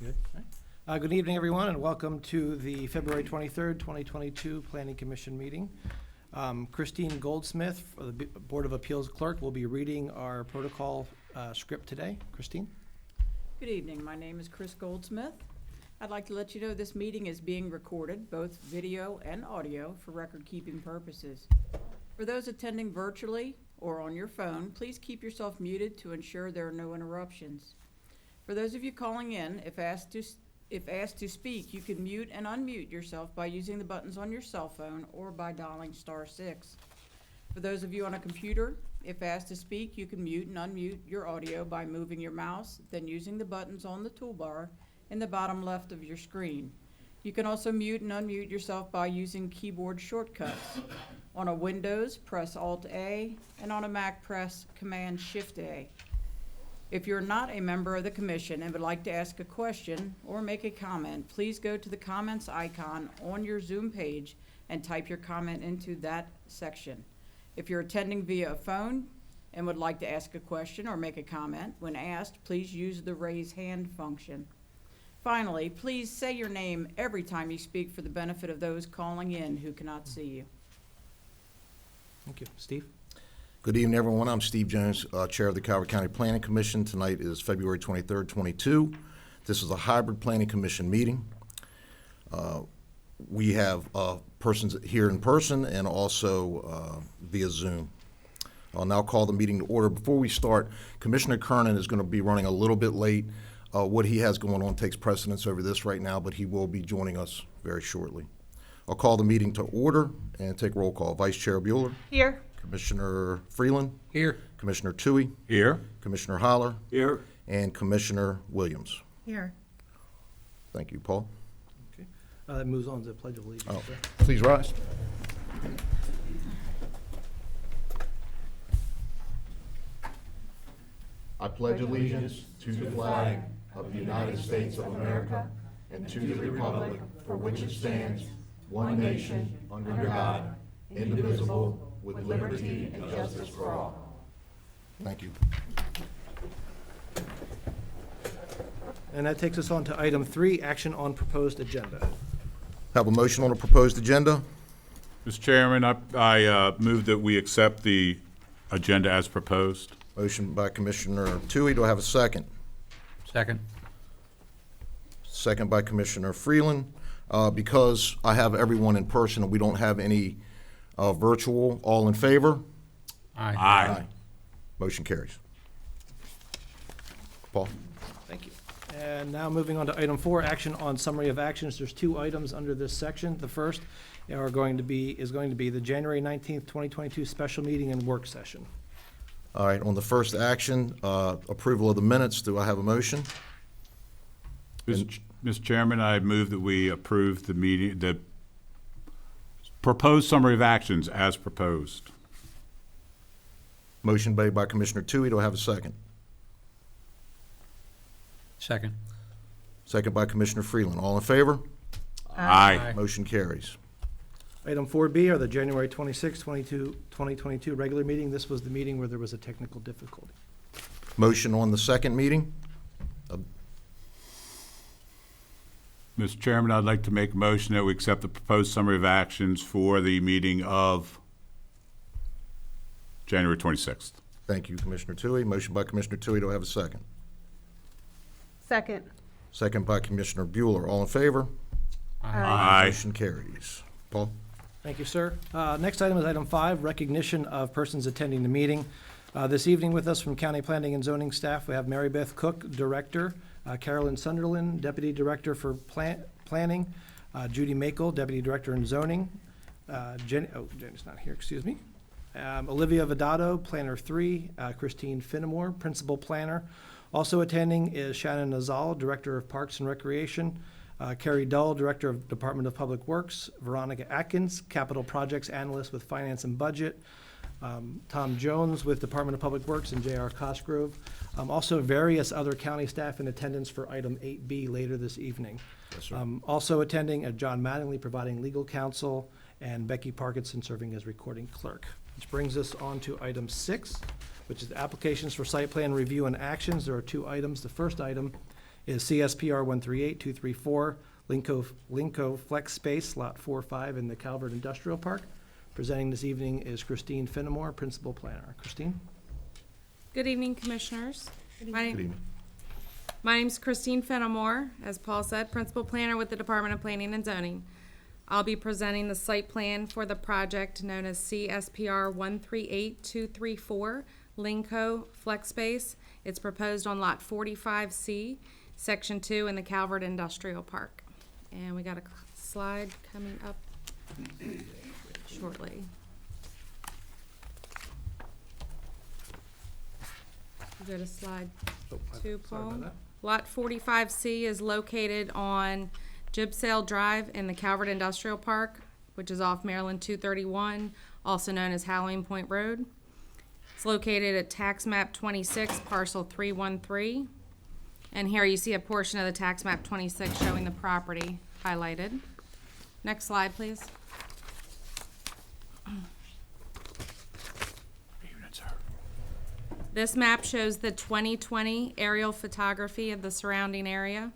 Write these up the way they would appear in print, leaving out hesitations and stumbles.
Good. All right. Good evening, everyone, and welcome to the February 23rd, 2022 Planning Commission meeting. Christine Goldsmith, the Board of Appeals clerk, will be reading our protocol script today. Christine? Good evening. My name is Chris Goldsmith. I'd like to let you know this meeting is being recorded, both video and audio, for record-keeping purposes. For those attending virtually or on your phone, please keep yourself muted to ensure there are no interruptions. For those of you calling in, if asked to speak, you can mute and unmute yourself by using the buttons on your cell phone or by dialing *6. For those of you on a computer, if asked to speak, you can mute and unmute your audio by moving your mouse, then using the buttons on the toolbar in the bottom left of your screen. You can also mute and unmute yourself by using keyboard shortcuts. On a Windows, press Alt-A, and on a Mac, press Command-Shift-A. If you're not a member of the commission and would like to ask a question or make a comment, please go to the comments icon on your Zoom page and type your comment into that section. If you're attending via a phone and would like to ask a question or make a comment, when asked, please use the raise hand function. Finally, please say your name every time you speak for the benefit of those calling in who cannot see you. Thank you. Steve? Good evening, everyone. I'm Steve Jones, Chair of the Calvert County Planning Commission. Tonight is February 23rd, 22. This is a hybrid Planning Commission meeting. We have persons here in person and also via Zoom. I'll now call the meeting to order. Before we start, Commissioner Kernan is going to be running a little bit late. What he has going on takes precedence over this right now, but he will be joining us very shortly. I'll call the meeting to order and take roll call. Vice Chair Bueller. Here. Commissioner Freeland. Here. Commissioner Toohey. Here. Commissioner Holler. Here. And Commissioner Williams. Here. Thank you, Paul. Okay. That moves on to the Pledge of Allegiance. Oh, please rise. I pledge allegiance to the flag of the United States of America and to the republic for which it stands, one nation, under God, indivisible, with liberty and justice for all. Thank you. And that takes us on to item 3, action on proposed agenda. Have a motion on the proposed agenda. Mr. Chairman, I move that we accept the agenda as proposed. Motion by Commissioner Toohey. Do I have a second? Second. Second by Commissioner Freeland. Because I have everyone in person and we don't have any virtual, all in favor? Aye. Motion carries. Paul? Thank you. And now moving on to item 4, action on summary of actions. There's 2 items under this section. The first is going to be the January 19th, 2022 special meeting and work session. All right, on the first action, approval of the minutes, do I have a motion? Mr. Chairman, I move that we approve the proposed summary of actions as proposed. Motion made by Commissioner Toohey. Do I have a second? Second. Second by Commissioner Freeland. All in favor? Aye. Motion carries. Item 4B are the January 26, 2022 regular meeting. This was the meeting where there was a technical difficulty. Motion on the second meeting? Mr. Chairman, I'd like to make a motion that we accept the proposed summary of actions for the meeting of January 26th. Thank you, Commissioner Toohey. Motion by Commissioner Toohey. Do I have a second? Second. Second by Commissioner Bueller. All in favor? Aye. Motion carries. Paul? Thank you, sir. Next item is item 5, recognition of persons attending the meeting. This evening with us from County Planning and Zoning staff, we have Mary Beth Cook, Director, Carolyn Sunderland, Deputy Director for Planning, Judy Makel, Deputy Director in Zoning, Jenny's not here, excuse me. Olivia Vedado, Planner 3, Christine Finnemore, Principal Planner. Also attending is Shannon Nazal, Director of Parks and Recreation, Carrie Dull, Director of Department of Public Works, Veronica Atkins, Capital Projects Analyst with Finance and Budget, Tom Jones with Department of Public Works, and J.R. Cosgrove. Also various other county staff in attendance for item 8B later this evening. Yes, sir. Also attending John Mattingly providing legal counsel, and Becky Parkinson serving as recording clerk. Which brings us on to item 6, which is applications for site plan review and actions. There are 2 items. The first item is CSPR 138234, Linco Flex Space, Lot 45 in the Calvert Industrial Park. Presenting this evening is Christine Fenimore, Principal Planner. Christine? Good evening, Commissioners. Good evening. My name's Christine Fenimore, as Paul said, Principal Planner with the Department of Planning and Zoning. I'll be presenting the site plan for the project known as CSPR 138234, Linco Flex Space. It's proposed on Lot 45C, Section 2 in the Calvert Industrial Park. And we got a slide coming up shortly. Go to slide Oh, 2, sorry about Paul. that. Lot 45C is located on Gibsale Drive in the Calvert Industrial Park, which is off Maryland 231, also known as Halloween Point Road. It's located at tax map 26, parcel 313. And here you see a portion of the tax map 26 showing the property highlighted. Next slide, please. This map shows the 2020 aerial photography of the surrounding area.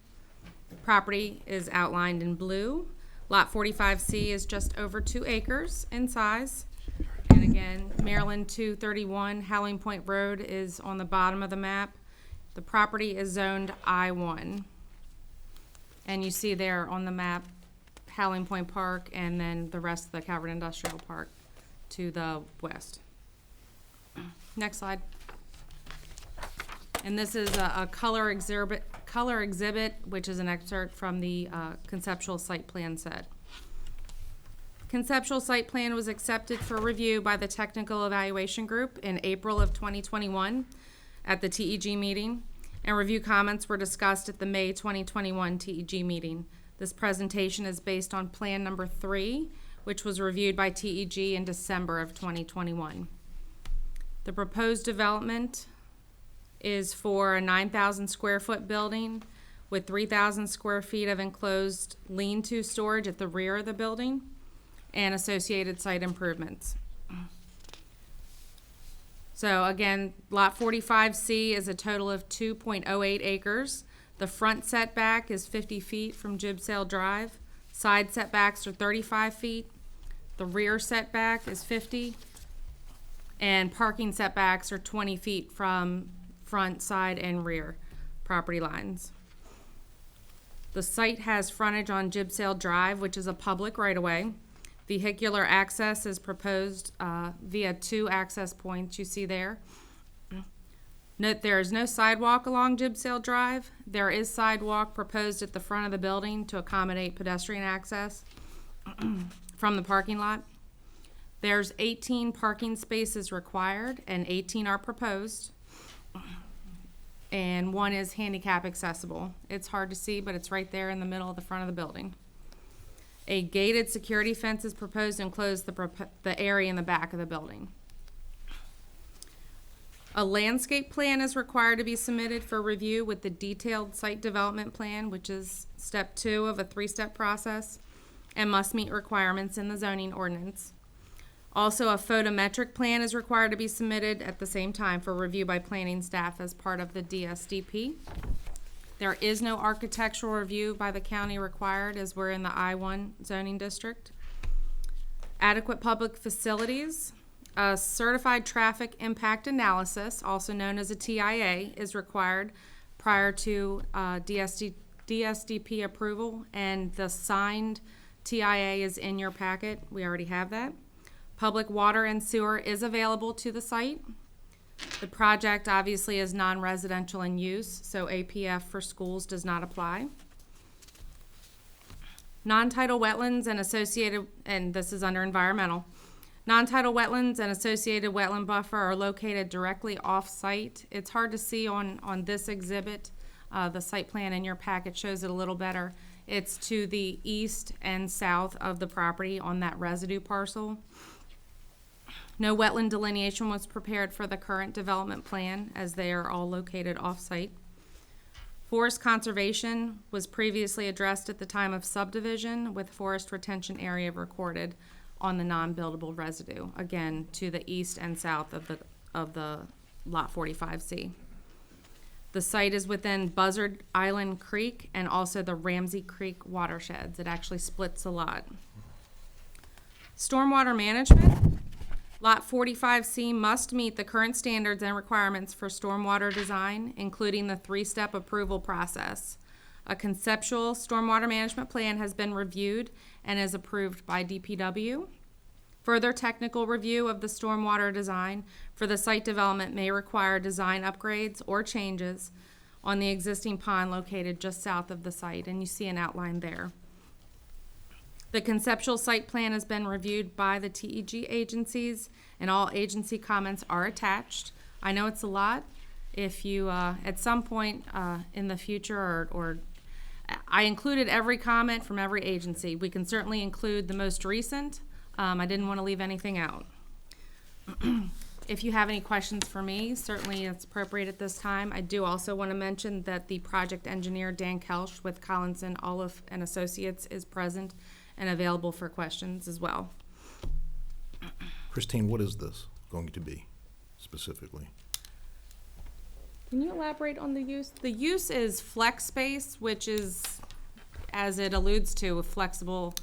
Property is outlined in blue. Lot 45C is just over 2 acres in size. And again, Maryland 231 Howling Point Road is on the bottom of the map. The property is zoned I-1. And you see there on the map, Howling Point Park and then the rest of the Calvert Industrial Park to the west. Next slide. And this is a color exhibit, which is an excerpt from the conceptual site plan set. Conceptual site plan was accepted for review by the Technical Evaluation Group in April of 2021 at the TEG meeting, and review comments were discussed at the May 2021 TEG meeting. This presentation is based on Plan Number 3, which was reviewed by TEG in December of 2021. The proposed development is for a 9,000 square foot building with 3,000 square feet of enclosed lean-to storage at the rear of the building and associated site improvements. So again, lot 45C is a total of 2.08 acres. The front setback is 50 feet from Gibsale Drive. Side setbacks are 35 feet. The rear setback is 50. And parking setbacks are 20 feet from front, side, and rear property lines. The site has frontage on Gibsale Drive, which is a public right-of-way. Vehicular access is proposed via 2 access points you see there. Note there is no sidewalk along Gibsale Drive. There is sidewalk proposed at the front of the building to accommodate pedestrian access from the parking lot. There's 18 parking spaces required and 18 are proposed. And 1 is handicap accessible. It's hard to see, but it's right there in the middle of the front of the building. A gated security fence is proposed to enclose the area in the back of the building. A landscape plan is required to be submitted for review with the detailed site development plan, which is step 2 of a 3-step process, and must meet requirements in the zoning ordinance. Also, a photometric plan is required to be submitted at the same time for review by planning staff as part of the DSDP. There is no architectural review by the county required as we're in the I-1 zoning district. Adequate public facilities. A certified traffic impact analysis, also known as a TIA, is required prior to DSDP approval, and the signed TIA is in your packet. We already have that. Public water and sewer is available to the site. The project obviously is non-residential in use, so APF for schools does not apply. Non-tidal wetlands and associated, and this is under environmental, non-tidal wetlands and associated wetland buffer are located directly off-site. It's hard to see on this exhibit. The site plan in your packet shows it a little better. It's to the east and south of the property on that residue parcel. No wetland delineation was prepared for the current development plan as they are all located off-site. Forest conservation was previously addressed at the time of subdivision with forest retention area recorded on the non-buildable residue, again, to the east and south of the lot 45C. The site is within Buzzard Island Creek and also the Ramsey Creek watersheds. It actually splits a lot. Stormwater management. Lot 45C must meet the current standards and requirements for stormwater design, including the three-step approval process. A conceptual stormwater management plan has been reviewed and is approved by DPW. Further technical review of the stormwater design for the site development may require design upgrades or changes on the existing pond located just south of the site, and you see an outline there. The conceptual site plan has been reviewed by the TEG agencies, and all agency comments are attached. I know it's a lot. If you, at some point in the future, or I included every comment from every agency. We can certainly include the most recent. I didn't want to leave anything out. If you have any questions for me, certainly it's appropriate at this time. I do also want to mention that the project engineer, Dan Kelsch, with Collinson, Olive and Associates, is present and available for questions as well. Christine, what is this going to be specifically? Can you elaborate on the use? The use is flex space, which is, as it alludes to, a flexible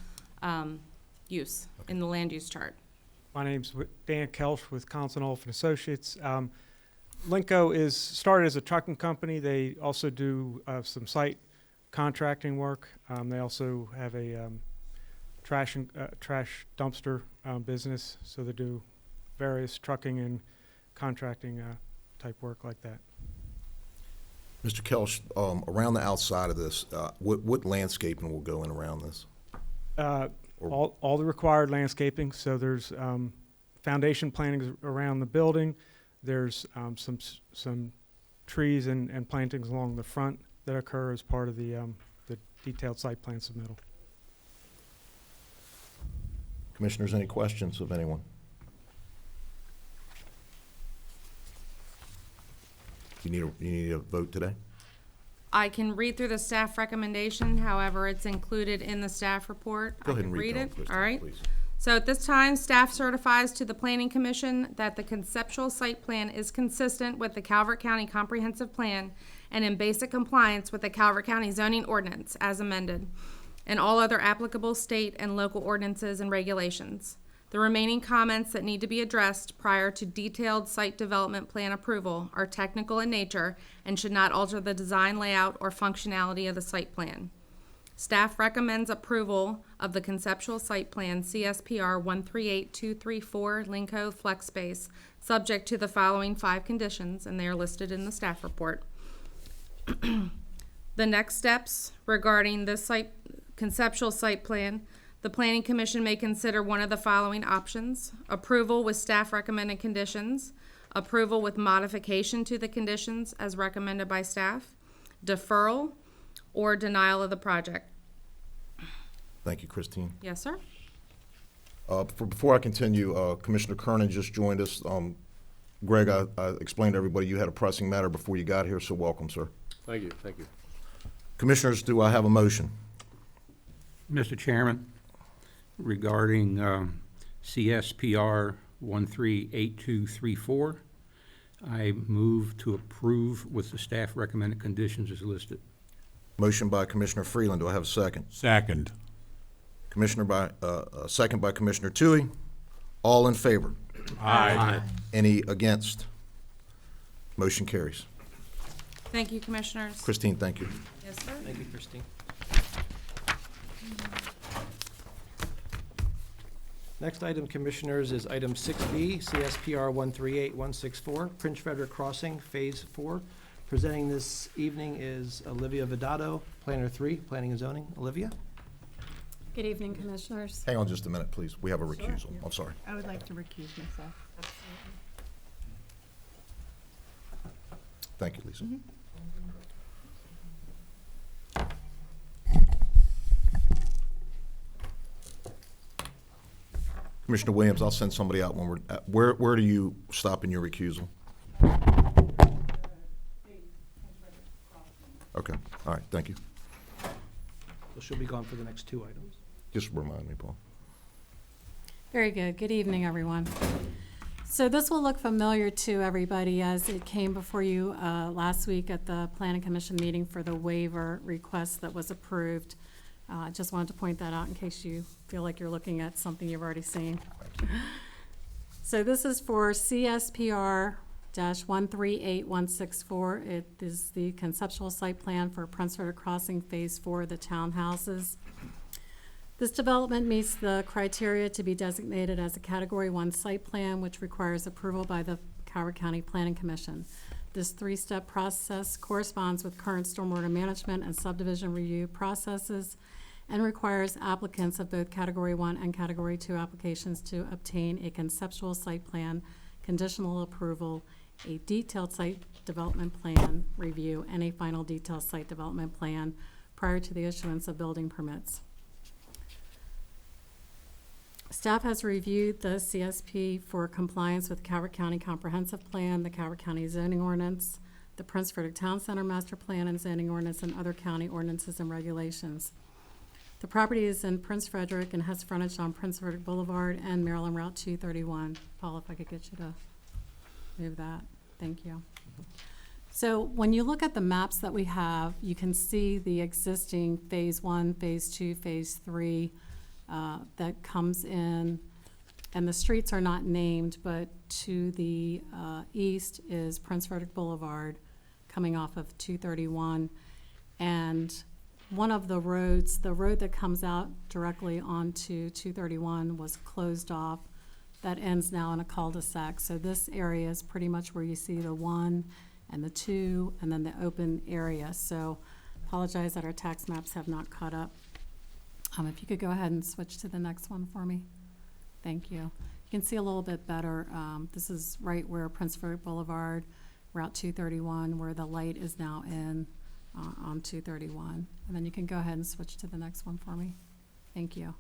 use in the land use chart. My name's Dan Kelsch with Collinson, Olive and Associates. Linco is started as a trucking company. They also do some site contracting work. They also have a trash dumpster business, so they do various trucking and contracting type work like that. Mr. Kelsch, around the outside of this, what landscaping will go in around this? All the required landscaping, so there's foundation plantings around the building. There's some trees and plantings along the front that occur as part of the detailed site plan submittal. Commissioners, any questions of anyone? You need a vote today? I can read through the staff recommendation, however, it's included in the staff report. Go I ahead can and read it. Christine, All right. please. So at this time, staff certifies to the Planning Commission that the conceptual site plan is consistent with the Calvert County Comprehensive Plan and in basic compliance with the Calvert County zoning ordinance as amended, and all other applicable state and local ordinances and regulations. The remaining comments that need to be addressed prior to detailed site development plan approval are technical in nature and should not alter the design, layout, or functionality of the site plan. Staff recommends approval of the conceptual site plan CSPR 138234 Linco Flex Space, subject to the following 5 conditions, and they are listed in the staff report. The next steps regarding this conceptual site plan, the Planning Commission may consider one of the following options: approval with staff recommended conditions, approval with modification to the conditions as recommended by staff, deferral, or denial of the project. Thank you, Christine. Yes, sir. Before I continue, Commissioner Kernan just joined us. Greg, I explained to everybody you had a pressing matter before you got here, so welcome, sir. Thank you, thank you. Commissioners, do I have a motion? Mr. Chairman, regarding CSPR 138234, I move to approve with the staff recommended conditions as listed. Motion by Commissioner Freeland. Do I have a second? Second. Second by Commissioner Tui. All in favor? Aye. Any against? Motion carries. Thank you, Commissioners. Christine, thank you. Yes, sir. Thank you, Christine. Next item, Commissioners, is item 6B, CSPR 138164, Prince Frederick Crossing, Phase 4. Presenting this evening is Olivia Vedado, Planner 3, Planning and Zoning. Olivia? Good evening, Commissioners. Hang on just a minute, please. We have a recusal. I'm sorry. I would like to recuse myself. Thank you, Lisa. Commissioner Williams, I'll send somebody out when we're, where do you stop in your recusal? Okay, all right, thank you. So she'll be gone for the next 2 items. Just remind me, Paul. Very good. Good evening, everyone. So this will look familiar to everybody as it came before you last week at the Planning Commission meeting for the waiver request that was approved. Just wanted to point that out in case you feel like you're looking at something you've already seen. So this is for CSPR-138164. It is the conceptual site plan for Prince Rudder Crossing Phase 4 of the townhouses. This development meets the criteria to be designated as a Category 1 site plan, which requires approval by the Coward County Planning Commission. This three-step process corresponds with current stormwater management and subdivision review processes and requires applicants of both Category 1 and Category 2 applications to obtain a conceptual site plan, conditional approval, a detailed site development plan review, and a final detailed site development plan prior to the issuance of building permits. Staff has reviewed the CSP for compliance with Coward County Comprehensive Plan, the Coward County Zoning Ordinance, the Prince Frederick Town Center Master Plan and Zoning Ordinance, and other county ordinances and regulations. The property is in Prince Frederick and has frontage on Prince Frederick Boulevard and Maryland Route 231. Paul, if I could get you to move that. Thank you. So when you look at the maps that we have, you can see the existing Phase 1, Phase 2, Phase 3 that comes in, and the streets are not named, but to the east is Prince Frederick Boulevard coming off of 231. And one of the roads, the road that comes out directly onto 231 was closed off. That ends now in a cul-de-sac. So this area is pretty much where you see the 1 and the 2 and then the open area. So apologize that our tax maps have not caught up. If you could go ahead and switch to the next one for me. Thank you. You can see a little bit better. This is right where Prince Frederick Boulevard, Route 231, where the light is now in on 231. And then you can go ahead and switch to the next one for me. Thank you.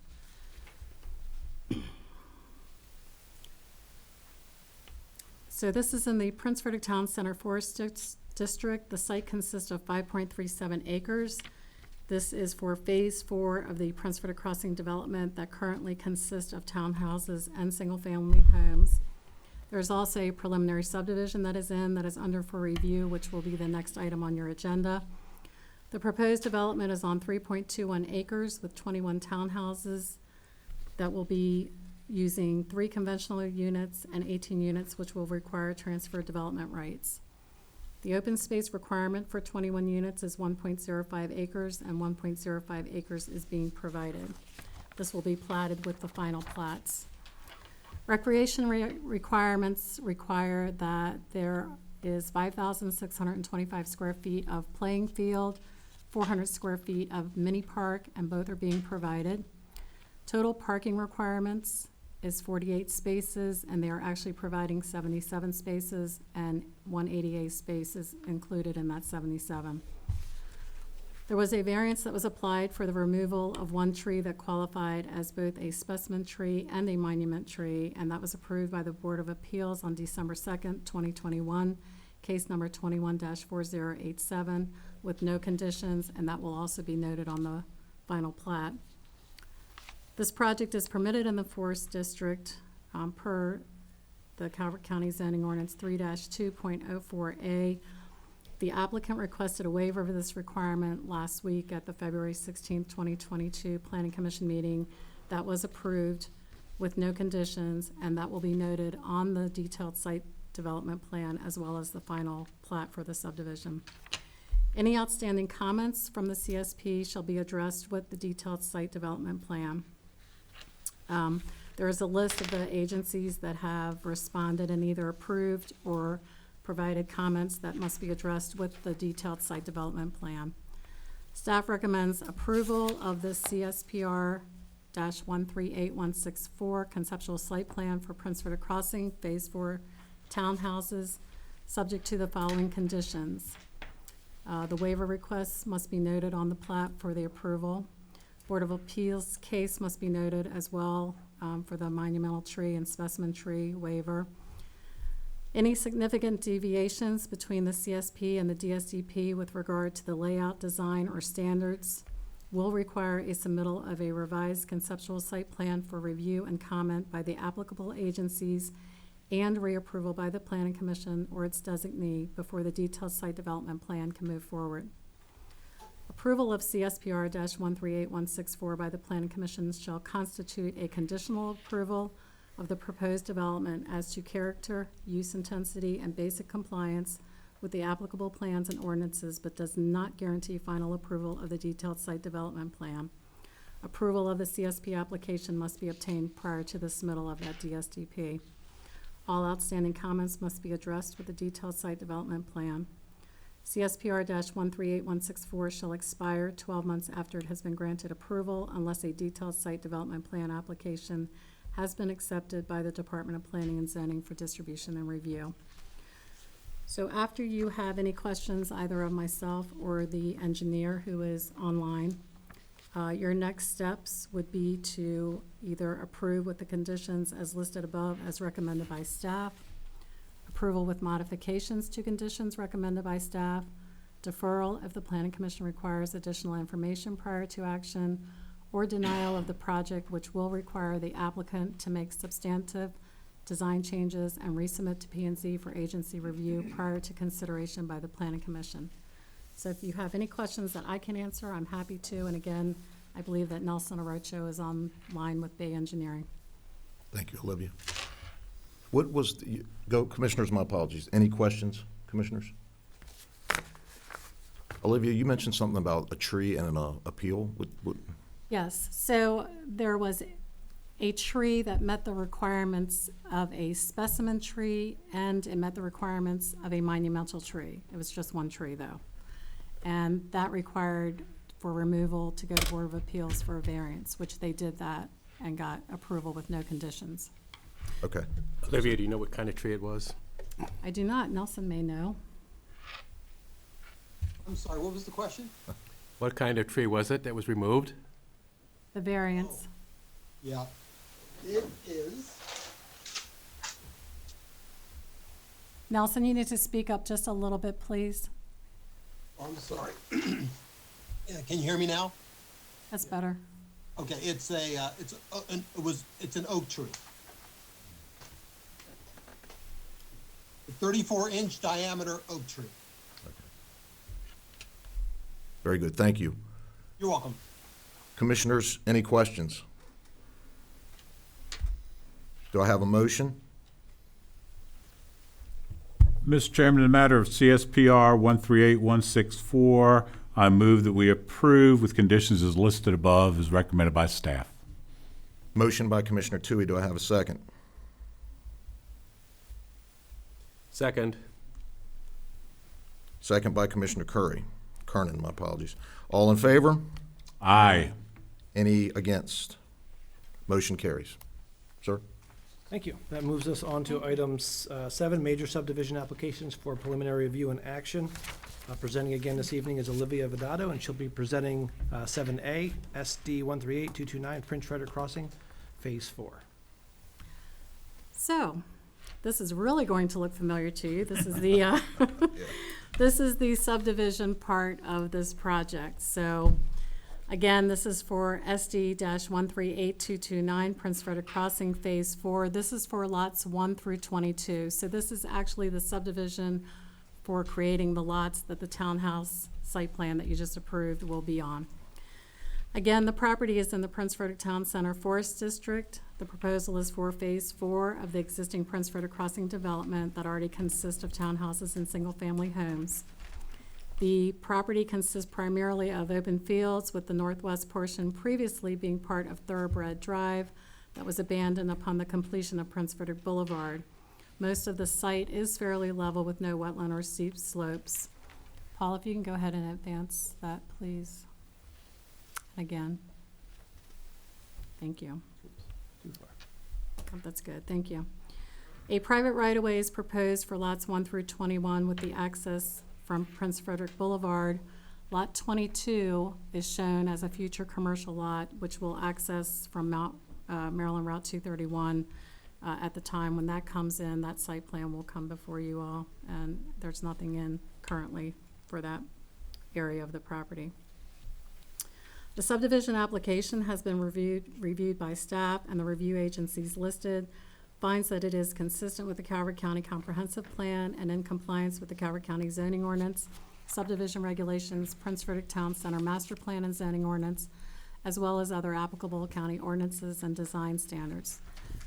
So this is in the Prince Frederick Town Center Forest District. The site consists of 5.37 acres. This is for Phase 4 of the Prince Frederick Crossing development that currently consists of townhouses and single-family homes. There's also a preliminary subdivision that is under for review, which will be the next item on your agenda. The proposed development is on 3.21 acres with 21 townhouses that will be using 3 conventional units and 18 units, which will require transfer development rights. The open space requirement for 21 units is 1.05 acres, and 1.05 acres is being provided. This will be platted with the final plats. Recreation requirements require that there is 5,625 square feet of playing field, 400 square feet of mini park, and both are being provided. Total parking requirements is 48 spaces, and they are actually providing 77 spaces, and 188 spaces included in that 77. There was a variance that was applied for the removal of one tree that qualified as both a specimen tree and a monument tree, and that was approved by the Board of Appeals on December 2nd, 2021, case number 21-4087, with no conditions, and that will also be noted on the final plat. This project is permitted in the Forest District per the Calvert County Zoning Ordinance 3-2.04A. The applicant requested a waiver of this requirement last week at the February 16th, 2022 Planning Commission meeting. That was approved with no conditions, and that will be noted on the detailed site development plan as well as the final plat for the subdivision. Any outstanding comments from the CSP shall be addressed with the detailed site development plan. There is a list of the agencies that have responded and either approved or provided comments that must be addressed with the detailed site development plan. Staff recommends approval of the CSPR-138164 conceptual site plan for Prince Frederick Crossing, Phase 4 townhouses, subject to the following conditions. The waiver requests must be noted on the plat for the approval. Board of Appeals case must be noted as well for the monumental tree and specimen tree waiver. Any significant deviations between the CSP and the DSDP with regard to the layout, design, or standards will require a submittal of a revised conceptual site plan for review and comment by the applicable agencies and reapproval by the Planning Commission or its designee before the detailed site development plan can move forward. Approval of CSPR 138164 by the Planning Commission shall constitute a conditional approval of the proposed development as to character, use intensity, and basic compliance with the applicable plans and ordinances, but does not guarantee final approval of the detailed site development plan. Approval of the CSP application must be obtained prior to the submittal of that DSDP. All outstanding comments must be addressed with the detailed site development plan. CSPR 138164 shall expire 12 months after it has been granted approval unless a detailed site development plan application has been accepted by the Department of Planning and Zoning for distribution and review. So after you have any questions, either of myself or the engineer who is online, your next steps would be to either approve with the conditions as listed above as recommended by staff, approval with modifications to conditions recommended by staff, deferral if the Planning Commission requires additional information prior to action, or denial of the project, which will require the applicant to make substantive design changes and resubmit to P&Z for agency review prior to consideration by the Planning Commission. So if you have any questions that I can answer, I'm happy to. And again, I believe that Nelson Orocho is online with Bay Engineering. Thank you, Olivia. What was, Commissioners, my apologies. Any questions, Commissioners? Olivia, you mentioned something about a tree and an appeal. What? Yes, so there was a tree that met the requirements of a specimen tree, and it met the requirements of a monumental tree. It was just one tree, though. And that required for removal to go to Board of Appeals for a variance, which they did that and got approval with no conditions. Okay. Olivia, do you know what kind of tree it was? I do not. Nelson may know. I'm sorry, what was the question? What kind of tree was it that was removed? The variance. Yeah, it is. Nelson, you need to speak up just a little bit, please. I'm sorry. Yeah, can you hear me now? That's better. Okay, it's an oak tree. A 34-inch diameter oak tree. Very good. Thank you. You're welcome. Commissioners, any questions? Do I have a motion? Mr. Chairman, in the matter of CSPR 138164, I move that we approve with conditions as listed above as recommended by staff. Motion by Commissioner Tui. Do I have a second? Second. Second by Commissioner Kernan, my apologies. All in favor? Aye. Any against? Motion carries. Sir? Thank you. That moves us on to items 7, major subdivision applications for preliminary review and action. Presenting again this evening is Olivia Vedado, and she'll be presenting 7A, SD 138229, Prince Frederick Crossing, Phase 4. So, this is really going to look familiar to you. This is the, this is the subdivision part of this project. So, again, this is for SD-138229, Prince Frederick Crossing, Phase 4. This is for lots 1 through 22. So this is actually the subdivision for creating the lots that the townhouse site plan that you just approved will be on. Again, the property is in the Prince Frederick Town Center Forest District. The proposal is for Phase 4 of the existing Prince Frederick Crossing development that already consists of townhouses and single-family homes. The property consists primarily of open fields, with the northwest portion previously being part of Thoroughbred Drive that was abandoned upon the completion of Prince Frederick Boulevard. Most of the site is fairly level with no wetland or steep slopes. Paul, if you can go ahead and advance that, please. Again. Thank you. Oh, that's good, thank you. A private right-of-way is proposed for lots 1 through 21 with the access from Prince Frederick Boulevard. Lot 22 is shown as a future commercial lot, which will access from Maryland Route 231. At the time when that comes in, that site plan will come before you all, and there's nothing in currently for that area of the property. The subdivision application has been reviewed by staff and the review agencies listed. finds that it is consistent with the Calvert County Comprehensive Plan and in compliance with the Calvert County zoning ordinance, subdivision regulations, Prince Frederick Town Center Master Plan and zoning ordinance, as well as other applicable county ordinances and design standards.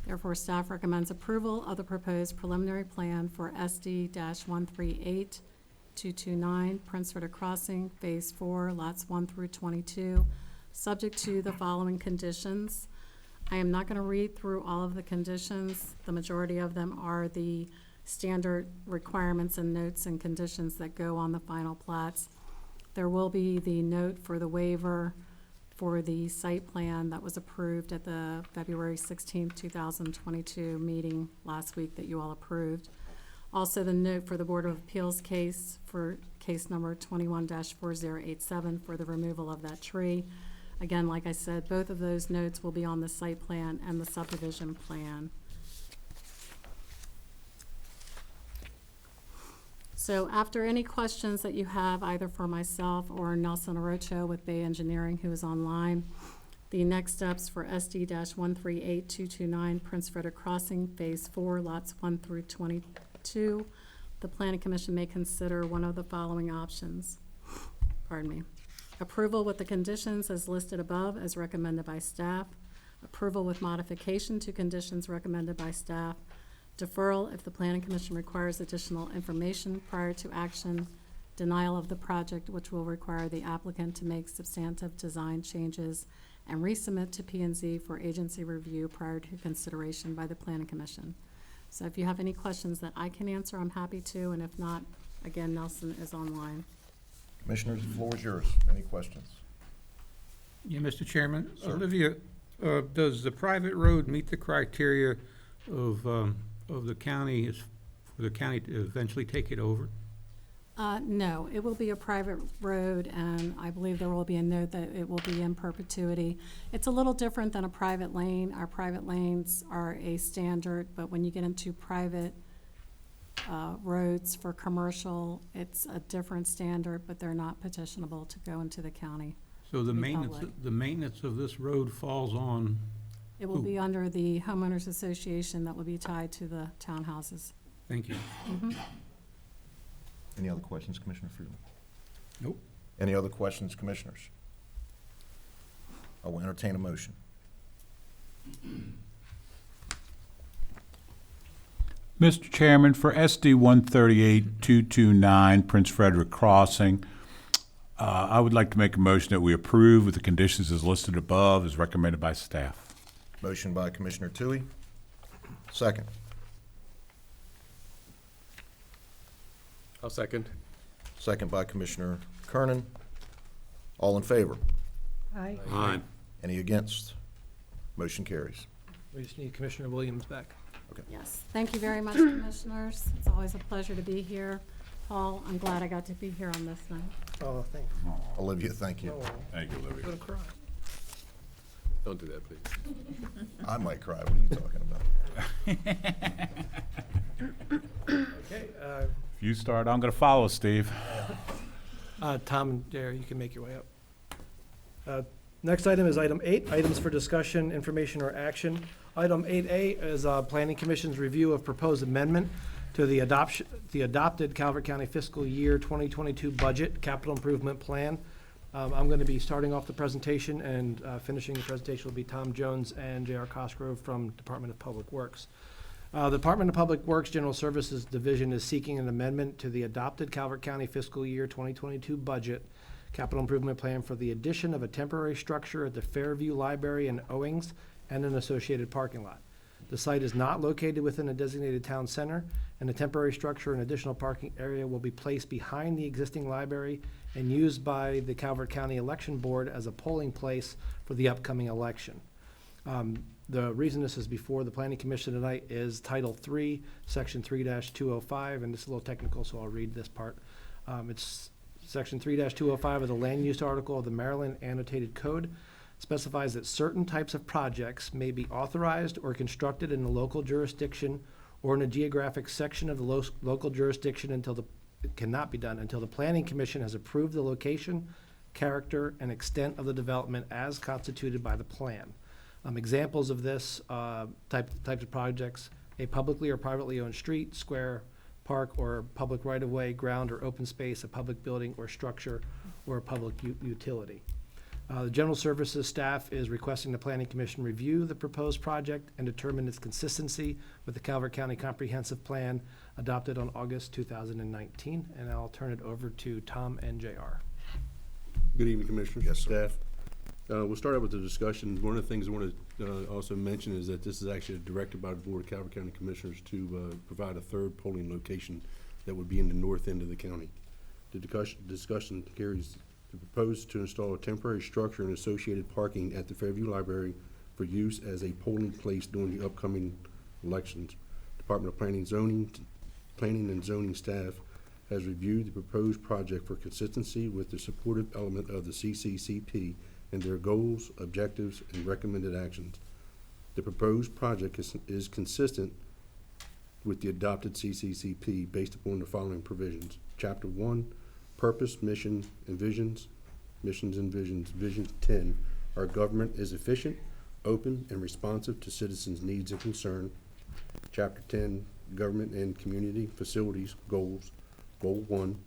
Therefore, staff recommends approval of the proposed preliminary plan for SD-138229 Prince Frederick Crossing, Phase 4, lots 1 through 22, subject to the following conditions. I am not going to read through all of the conditions. The majority of them are the standard requirements and notes and conditions that go on the final plats. There will be the note for the waiver for the site plan that was approved at the February 16th, 2022 meeting last week that you all approved. Also, the note for the Board of Appeals case for case number 21-4087 for the removal of that tree. Again, like I said, both of those notes will be on the site plan and the subdivision plan. So after any questions that you have, either for myself or Nelson Orocho with Bay Engineering, who is online, the next steps for SD-138229 Prince Frederick Crossing, Phase 4, lots 1 through 22, the Planning Commission may consider one of the following options. Pardon me. Approval with the conditions as listed above as recommended by staff. Approval with modification to conditions recommended by staff. Deferral if the Planning Commission requires additional information prior to action. Denial of the project, which will require the applicant to make substantive design changes and resubmit to P&Z for agency review prior to consideration by the Planning Commission. So if you have any questions that I can answer, I'm happy to, and if not, again, Nelson is online. Commissioners, the floor is yours. Any questions? Yeah, Mr. Chairman. Sir. Olivia, does the private road meet the criteria of the county, for the county to eventually take it over? No, it will be a private road, and I believe there will be a note that it will be in perpetuity. It's a little different than a private lane. Our private lanes are a standard, but when you get into private roads for commercial, it's a different standard, but they're not petitionable to go into the county. So the Be maintenance, public. the maintenance of this road falls on, It will be under the homeowners association that will be tied to the townhouses. thank you. Any other questions, Commissioner Freeman? Nope. Any other questions, Commissioners? I will entertain a motion. Mr. Chairman, for SD 138229 Prince Frederick Crossing, I would like to make a motion that we approve with the conditions as listed above as recommended by staff. Motion by Commissioner Tui. Second. I'll second. Second by Commissioner Kernan. All in favor? Aye. Aye. Any against? Motion carries. We just need Commissioner Williams back. Yes, thank you very much, Commissioners. It's always a pleasure to be here. Paul, I'm glad I got to be here on this night. Oh, thanks. Olivia, thank you. Thank you, I'm Olivia. gonna cry. Don't do that, please. I might cry. What are you talking about? Okay, If you start, I'm going to follow, Steve. Tom and Jerry, you can make your way up. Next item is item 8, items for discussion, information, or action. Item 8A is Planning Commission's review of proposed amendment to the adopted Calvert County fiscal year 2022 budget capital improvement plan. I'm going to be starting off the presentation, and finishing the presentation will be Tom Jones and J.R. Cosgrove from Department of Public Works. The Department of Public Works General Services Division is seeking an amendment to the adopted Calvert County fiscal year 2022 budget capital improvement plan for the addition of a temporary structure at the Fairview Library in Owings and an associated parking lot. The site is not located within a designated town center, and the temporary structure and additional parking area will be placed behind the existing library and used by the Calvert County Election Board as a polling place for the upcoming election. The reason this is before the Planning Commission tonight is Title III, Section 3-205, and this is a little technical, so I'll read this part. It's Section 3-205 of the Land Use Article of the Maryland Annotated Code specifies that certain types of projects may be authorized or constructed in the local jurisdiction or in a geographic section of the local jurisdiction it cannot be done until the Planning Commission has approved the location, character, and extent of the development as constituted by the plan. Examples of this types of projects a publicly or privately owned street, square, park, or public right-of-way, ground or open space, a public building or structure, or a public utility. The General Services staff is requesting the Planning Commission review the proposed project and determine its consistency with the Calvert County Comprehensive Plan adopted on August 2019. And I'll turn it over to Tom and JR. Good evening, Commissioners. Yes, sir. Staff. We'll start out with the discussion. One of the things I want to also mention is that this is actually directed by the Board of Calvert County Commissioners to provide a third polling location that would be in the north end of the county. The discussion carries to propose to install a temporary structure and associated parking at the Fairview Library for use as a polling place during the upcoming elections. Department of Planning and Zoning staff has reviewed the proposed project for consistency with the supportive element of the CCCP and their goals, objectives, and recommended actions. The proposed project is consistent with the adopted CCCP based upon the following provisions. Chapter 1, Purpose, Mission, and Visions. Missions and Visions. Vision 10, our government is efficient, open, and responsive to citizens' needs and concern. Chapter 10, Government and Community Facilities Goals. Goal 1,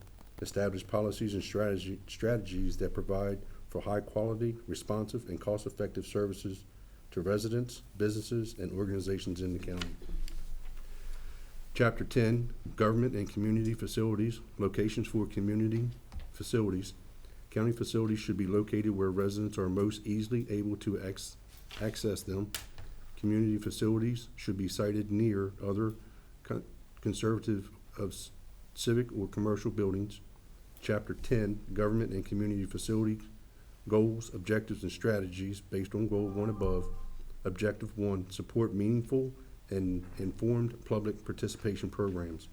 establish policies and strategies that provide for high-quality, responsive, and cost-effective services to residents, businesses, and organizations in the county. Chapter 10, Government and Community Facilities, locations for community facilities. County facilities should be located where residents are most easily able to access them. Community facilities should be sited near other conservative of civic or commercial buildings. Chapter 10, Government and Community Facility Goals, Objectives, and Strategies based on Goal 1 above. Objective 1, support meaningful and informed public participation programs.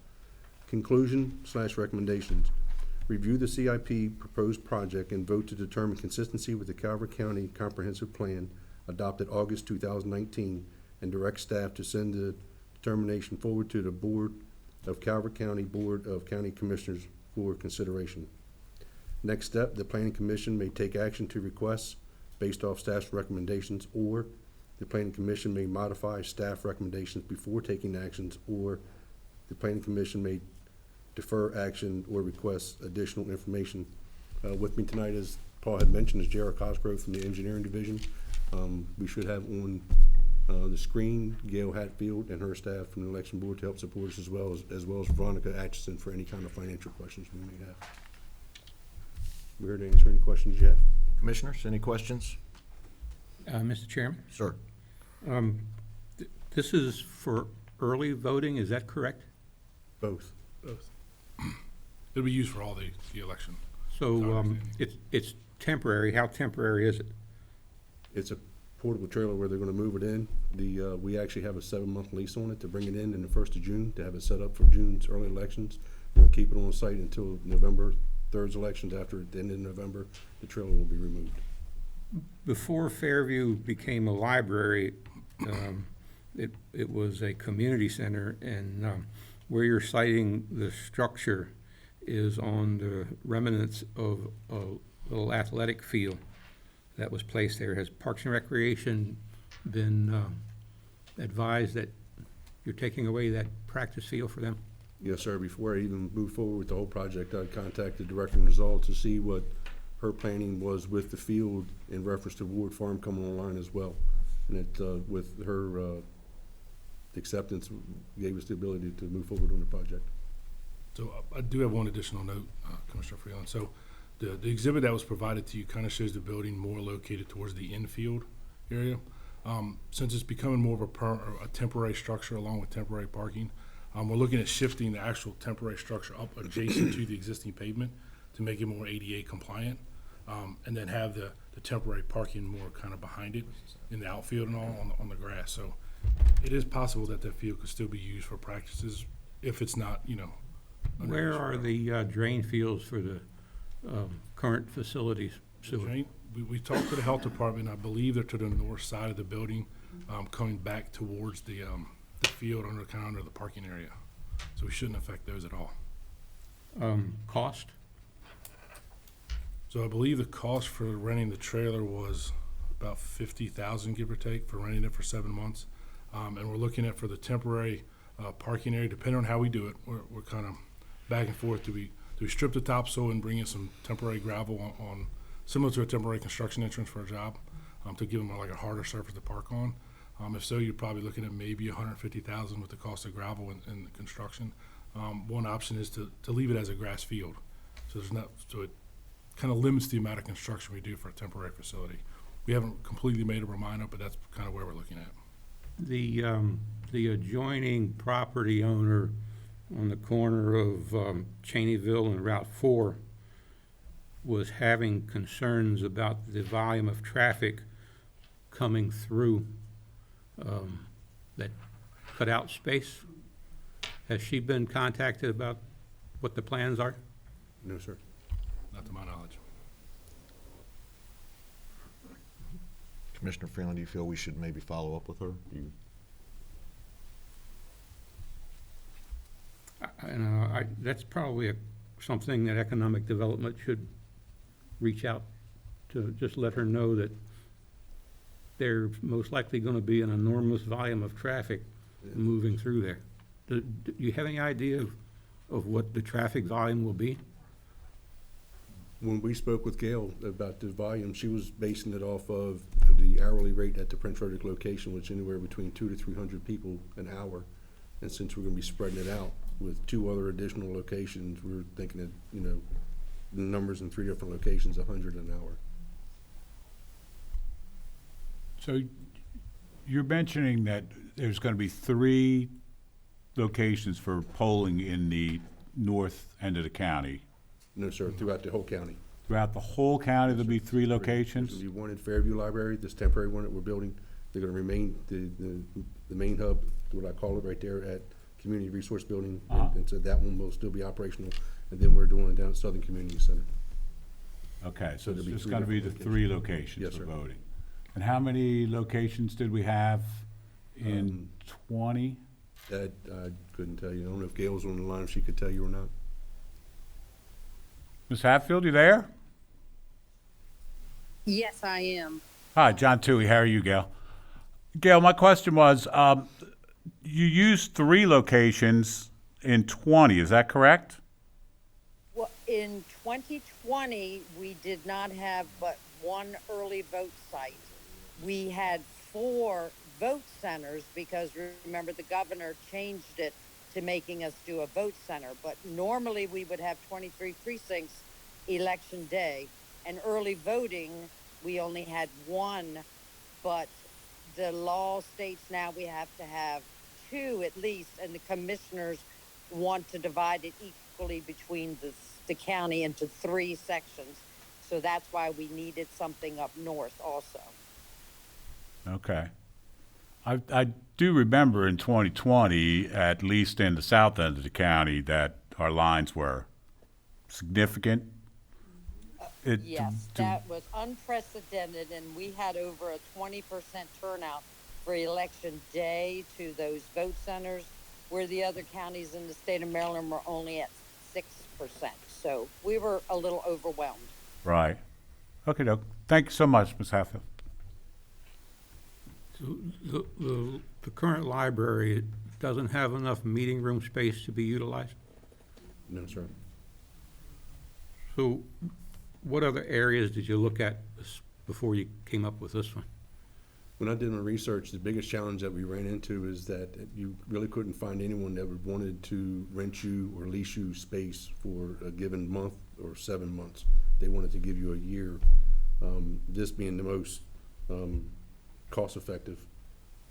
Conclusion/recommendations. Review the CIP proposed project and vote to determine consistency with the Calvert County Comprehensive Plan adopted August 2019 and direct staff to send the determination forward to the Board of Calvert County Board of County Commissioners for consideration. Next step, the Planning Commission may take action to requests based off staff's recommendations, or the Planning Commission may modify staff recommendations before taking actions, or the Planning Commission may defer action or request additional information. With me tonight, as Paul had mentioned, is Jared Cosgrove from the Engineering Division. We should have on the screen Gail Hatfield and her staff from the Election Board to help support us, as well as Veronica Atchison for any kind of financial questions we may have. We're here to answer any questions you have. Commissioners, any questions? Mr. Chairman, Sir. this is for early voting, is that correct? Both. Both. It'll be used for all the election. So it's temporary. How temporary is it? It's a portable trailer where they're gonna move it in. We actually have a 7-month lease on it to bring it in the 1st of June, to have it set up for June's early elections. We're gonna keep it on site until November 3rd's elections. After the end of November, the trailer will be removed. Before Fairview became a library, it was a community center, and where you're citing the structure is on the remnants of a little athletic field that was placed there. Has Parks and Recreation been advised that you're taking away that practice field for them? Yes, sir. Before I even moved forward with the whole project, I contacted Director Nizal to see what her planning was with the field in reference to Ward Farm coming online as well. And it, with her acceptance, gave us the ability to move forward on the project. So I do have one additional note, Commissioner Freeland. So the exhibit that was provided to you kind of shows the building more located towards the infield area. Since it's becoming more of a temporary structure along with temporary parking, we're looking at shifting the actual temporary structure up adjacent to the existing pavement to make it more ADA compliant, and then have the temporary parking more kind of behind it in the outfield and all on the grass. So it is possible that that field could still be used for practices if it's not, under Where this are road. the drain fields for the current facilities? We talked to the health department. I believe they're to the north side of the building, coming back towards the field kind of under the parking area. So we shouldn't affect those at all. Cost? So I believe the cost for renting the trailer was about $50,000, give or take, for renting it for 7 months. And we're looking at, for the temporary parking area, depending on how we do it. We're kind of back and forth. Do we strip the topsoil and bring in some temporary gravel on similar to a temporary construction entrance for a job, to give them like a harder surface to park on? If so, you're probably looking at maybe $150,000 with the cost of gravel and the construction. One option is to leave it as a grass field. So it kind of limits the amount of construction we do for a temporary facility. We haven't completely made up our mind up, but that's kind of where we're looking at. The adjoining property owner on the corner of Cheneyville and Route 4 was having concerns about the volume of traffic coming through that cutout space. Has she been contacted about what the plans are? No, sir. Not to my knowledge. Commissioner Freeland, do you feel we should maybe follow up with her? That's probably something that economic development should reach out to, just let her know that there's most likely going to be an enormous volume of traffic moving through there. Do you have any idea of what the traffic volume will be? When we spoke with Gail about the volume, she was basing it off of the hourly rate at the Prince Frederick location, which anywhere between 200 to 300 people an hour. And since we're gonna be spreading it out with 2 other additional locations, we're thinking that, the numbers in 3 different locations, 100 an hour. So you're mentioning that there's going to be 3 locations for polling in the north end of the county. No, sir, throughout the whole county. Throughout the whole county, there'll be 3 There's locations? gonna be one in Fairview Library, this temporary one that we're building. They're gonna remain the main hub, what I call it right there at Community Resource Building. And so that one will still be operational. And then we're doing it down at Southern Community Center. Okay, so there'll it's be just 3 going to be the different 3 locations Yes, for sir. voting. And how many locations did we have in 20? That, I couldn't tell you. I don't know if Gail's on the line, if she could tell you or not. Ms. Hatfield, you there? Yes, I am. Hi, John Toohey. How are you, Gail? Gail, my question was, you used 3 locations in 20, is that correct? Well, in 2020, we did not have but 1 early vote site. We had 4 vote centers because remember the governor changed it to making us do a vote center. But normally we would have 23 precincts election day, and early voting we only had 1. But the law states now we have to have 2 at least, and the commissioners want to divide it equally between the county into 3 sections. So that's why we needed something up north also. Okay. I do remember in 2020, at least in the south end of the county, that our lines were significant. Yes, that was unprecedented, and we had over a 20% turnout for election day to those vote centers, where the other counties in the state of Maryland were only at 6%. So we were a little overwhelmed. Right. Okay, doke. Thank you so much, Ms. Hatfield. So the current library doesn't have enough meeting room space to be utilized? No, sir. So what other areas did you look at before you came up with this one? When I did my research, the biggest challenge that we ran into is that you really couldn't find anyone that would wanted to rent you or lease you space for a given month or 7 months. They wanted to give you a year. This being the most cost-effective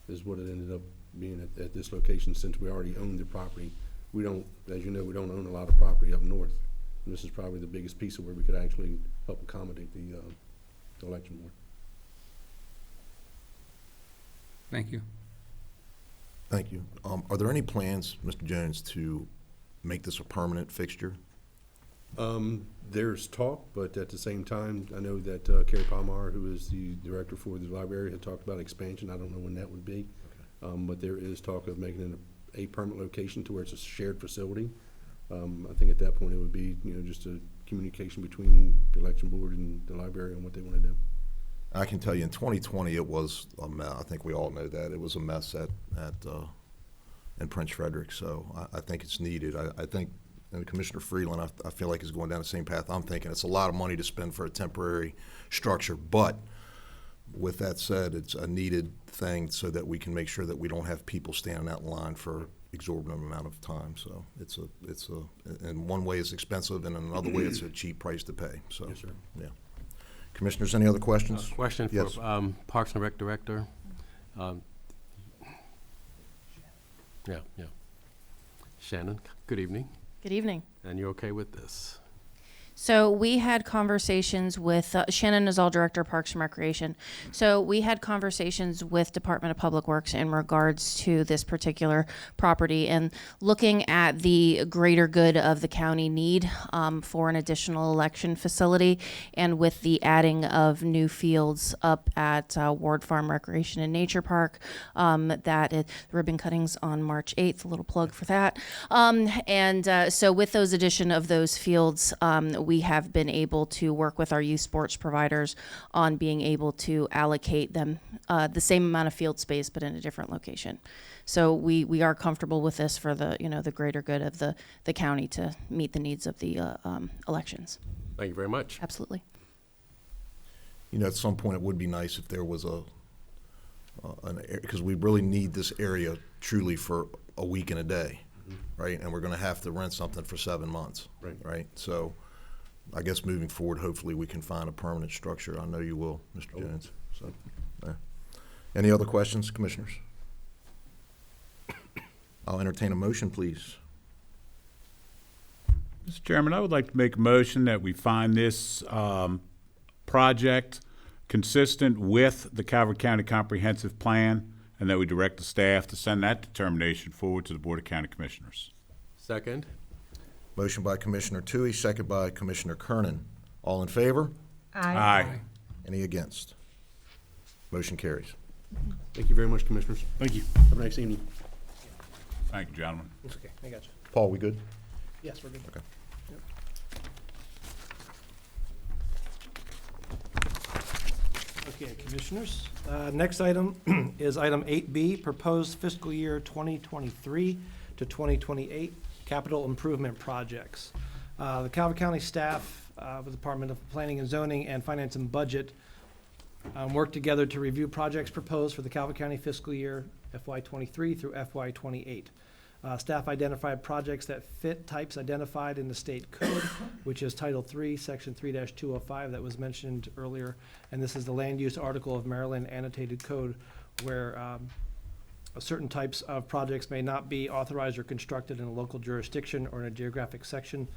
is what it ended up being at this location, since we already own the property. We don't, as you know, we don't own a lot of property up north. And this is probably the biggest piece of where we could actually help accommodate the election board. Thank you. Thank you. Are there any plans, Mr. Jones, to make this a permanent fixture? There's talk, but at the same time, I know that Carrie Palmar, who is the director for the library, had talked about expansion. I don't know when that would be. But there is talk of making it a permanent location to where it's a shared facility. I think at that point it would be, just a communication between the election board and the library on what they want to do. I can tell you in 2020, it was a mess. I think we all know that. It was a mess at in Prince Frederick. So I think it's needed. I think, and Commissioner Freeland, I feel like is going down the same path I'm thinking. It's a lot of money to spend for a temporary structure, but with that said, it's a needed thing so that we can make sure that we don't have people standing out in line for exorbitant amount of time. So it's in one way it's expensive, and in another way it's a cheap price to pay. So, Yes, sir. yeah. Commissioners, any other questions? Question Yes. for Parks and Rec Director. Yeah. Shannon, good evening. Good evening. And you're okay with this? So we had conversations with, Shannon Nazal, Director of Parks and Recreation. So we had conversations with Department of Public Works in regards to this particular property and looking at the greater good of the county need for an additional election facility, and with the adding of new fields up at Ward Farm Recreation and Nature Park, the ribbon cuttings on March 8th, a little plug for that. So with those addition of those fields, we have been able to work with our youth sports providers on being able to allocate them the same amount of field space, but in a different location. So we are comfortable with this for the greater good of the county to meet the needs of the elections. Thank you very much. Absolutely. At some point, it would be nice if there was because we really need this area truly for a week and a day, right? And we're going to have to rent something for 7 months, right? So I guess moving forward, hopefully we can find a permanent structure. I know you will, Mr. Jones. So, any other questions, commissioners? I'll entertain a motion, please. Mr. Chairman, I would like to make a motion that we find this project consistent with the Calvert County Comprehensive Plan, and that we direct the staff to send that determination forward to the Board of County Commissioners. Second. Motion by Commissioner Tui, second by Commissioner Kernan. All in favor? Aye. Any against? Motion carries. Thank you very much, Commissioners. Thank you. Have a nice evening. Thank you, gentlemen. It's okay, I got you. Paul, we good? Yes, we're good. Okay. Okay, Commissioners. Next item is item 8B, proposed fiscal year 2023 to 2028 capital improvement projects. The Calvert County staff, with the Department of Planning and Zoning and Finance and Budget, worked together to review projects proposed for the Calvert County fiscal year FY23 through FY28. Staff identified projects that fit types identified in the state code, which is Title III, Section 3-205 that was mentioned earlier. And this is the Land Use Article of Maryland Annotated Code, where certain types of projects may not be authorized or constructed in a local jurisdiction or in a geographic section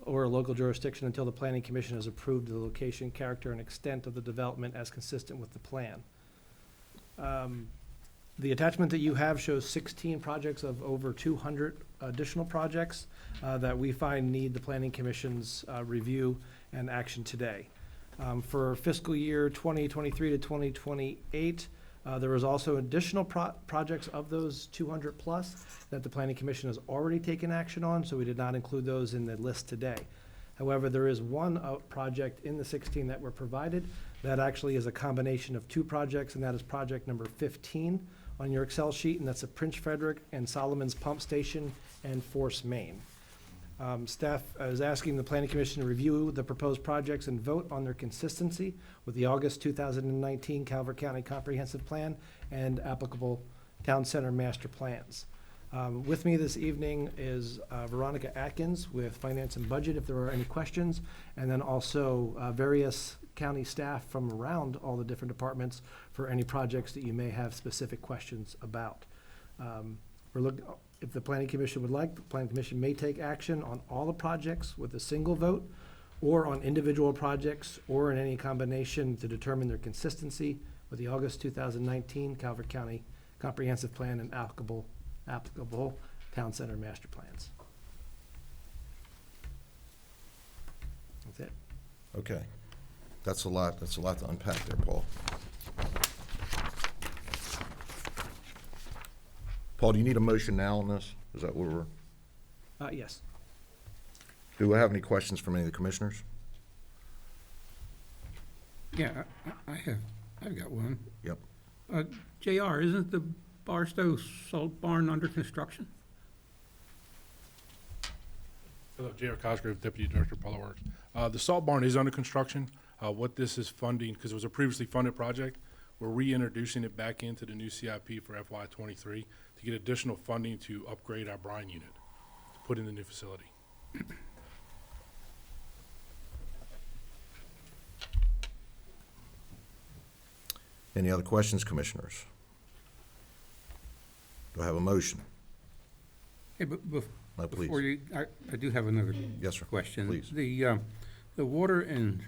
or a local jurisdiction until the Planning Commission has approved the location, character, and extent of the development as consistent with the plan. The attachment that you have shows 16 projects of over 200 additional projects that we find need the Planning Commission's review and action today. For fiscal year 2023 to 2028, there was also additional projects of those 200 plus that the Planning Commission has already taken action on, so we did not include those in the list today. However, there is one project in the 16 that were provided that actually is a combination of two projects, and that is project number 15 on your Excel sheet, and that's a Prince Frederick and Solomon's Pump Station and Force Main. Staff is asking the Planning Commission to review the proposed projects and vote on their consistency with the August 2019 Calvert County Comprehensive Plan and applicable Town Center Master Plans. With me this evening is Veronica Atkins with Finance and Budget, if there are any questions, and then also various county staff from around all the different departments for any projects that you may have specific questions about. If the Planning Commission would like, the Planning Commission may take action on all the projects with a single vote, or on individual projects, or in any combination to determine their consistency with the August 2019 Calvert County Comprehensive Plan and applicable Town Center Master Plans. That's it. Okay. That's a lot to unpack there, Paul. Paul, do you need a motion now on this? Is that where we're? Yes. Do I have any questions from any of the commissioners? Yeah, I've got one. Yep. JR, isn't the Barstow Salt Barn under construction? Hello, J.R. Cosgrove, Deputy Director of Public Works. The salt barn is under construction. What this is funding, because it was a previously funded project, we're reintroducing it back into the new CIP for FY '23 to get additional funding to upgrade our brine unit, to put in the new facility. Any other questions, commissioners? Do I have a motion? Hey, but No, please. before you, I do have another Yes, sir. question. Please. The water and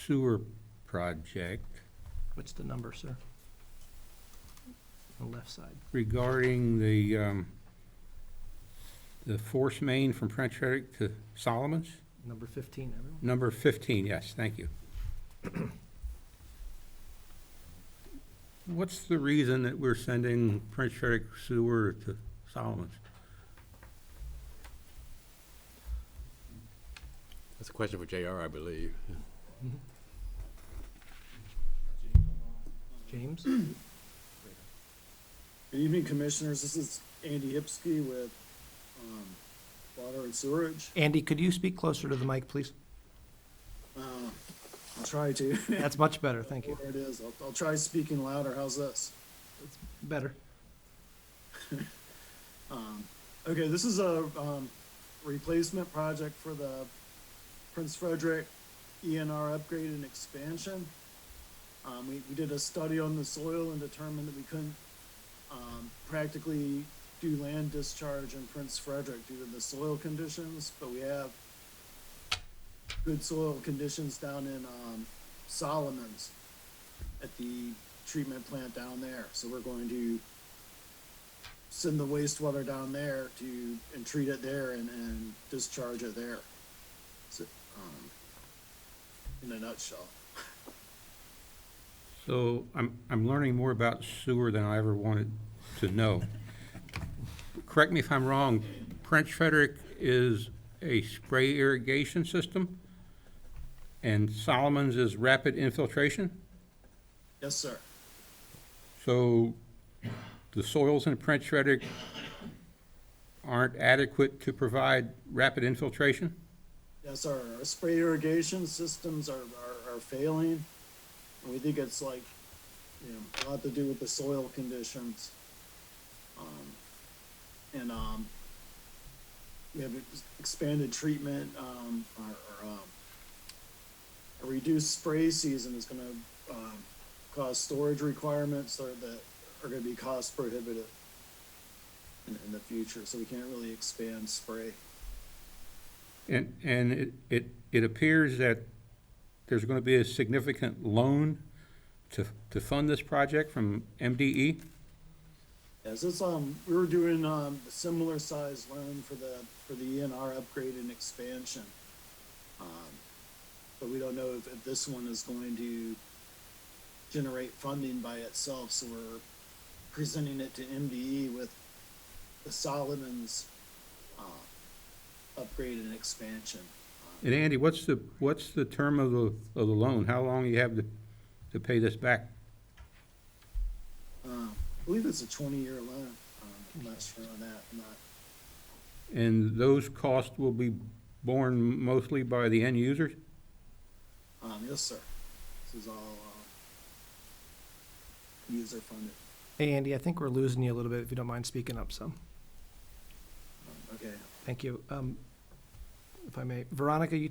sewer project What's the number, sir? On the left side. regarding the force main from Prince Frederick to Solomons? Number 15, everyone. Number 15, yes, thank you. What's the reason that we're sending Prince Frederick sewer to Solomons? That's a question for JR, I believe. James? Good evening, Commissioners. This is Andy Hipsky with Water and Sewerage. Andy, could you speak closer to the mic, please? I'll try to. That's much better, thank you. There it is. I'll try speaking louder. How's this? Better. Okay, this is a replacement project for the Prince Frederick ENR upgrade and expansion. We did a study on the soil and determined that we couldn't practically do land discharge in Prince Frederick due to the soil conditions, but we have good soil conditions down in Solomons at the treatment plant down there. So we're going to send the wastewater down there and treat it there and discharge it there. So, in a nutshell. So I'm learning more about sewer than I ever wanted to know. Correct me if I'm wrong, Prince Frederick is a spray irrigation system, and Solomons is rapid infiltration? Yes, sir. So the soils in Prince Frederick aren't adequate to provide rapid infiltration? Yes, our spray irrigation systems are failing. And we think it's like, a lot to do with the soil conditions. We have expanded treatment, a reduced spray season is gonna, cause storage requirements that are gonna be cost prohibitive in the future, so we can't really expand spray. And it appears that there's going to be a significant loan to fund this project from MDE? Yes, it's, we were doing, a similar size loan for the ENR upgrade and expansion. But we don't know if this one is going to generate funding by itself, so we're presenting it to MDE with the Solomons, upgrade and expansion. And Andy, what's the term of the loan? How long you have to pay this back? I believe it's a 20-year loan. I'm not sure on that. And those costs will be borne mostly by the end users? Yes, sir. This is all user funded. Hey, Andy, I think we're losing you a little bit, if you don't mind speaking up some. Okay. Thank you. If I may, Veronica, you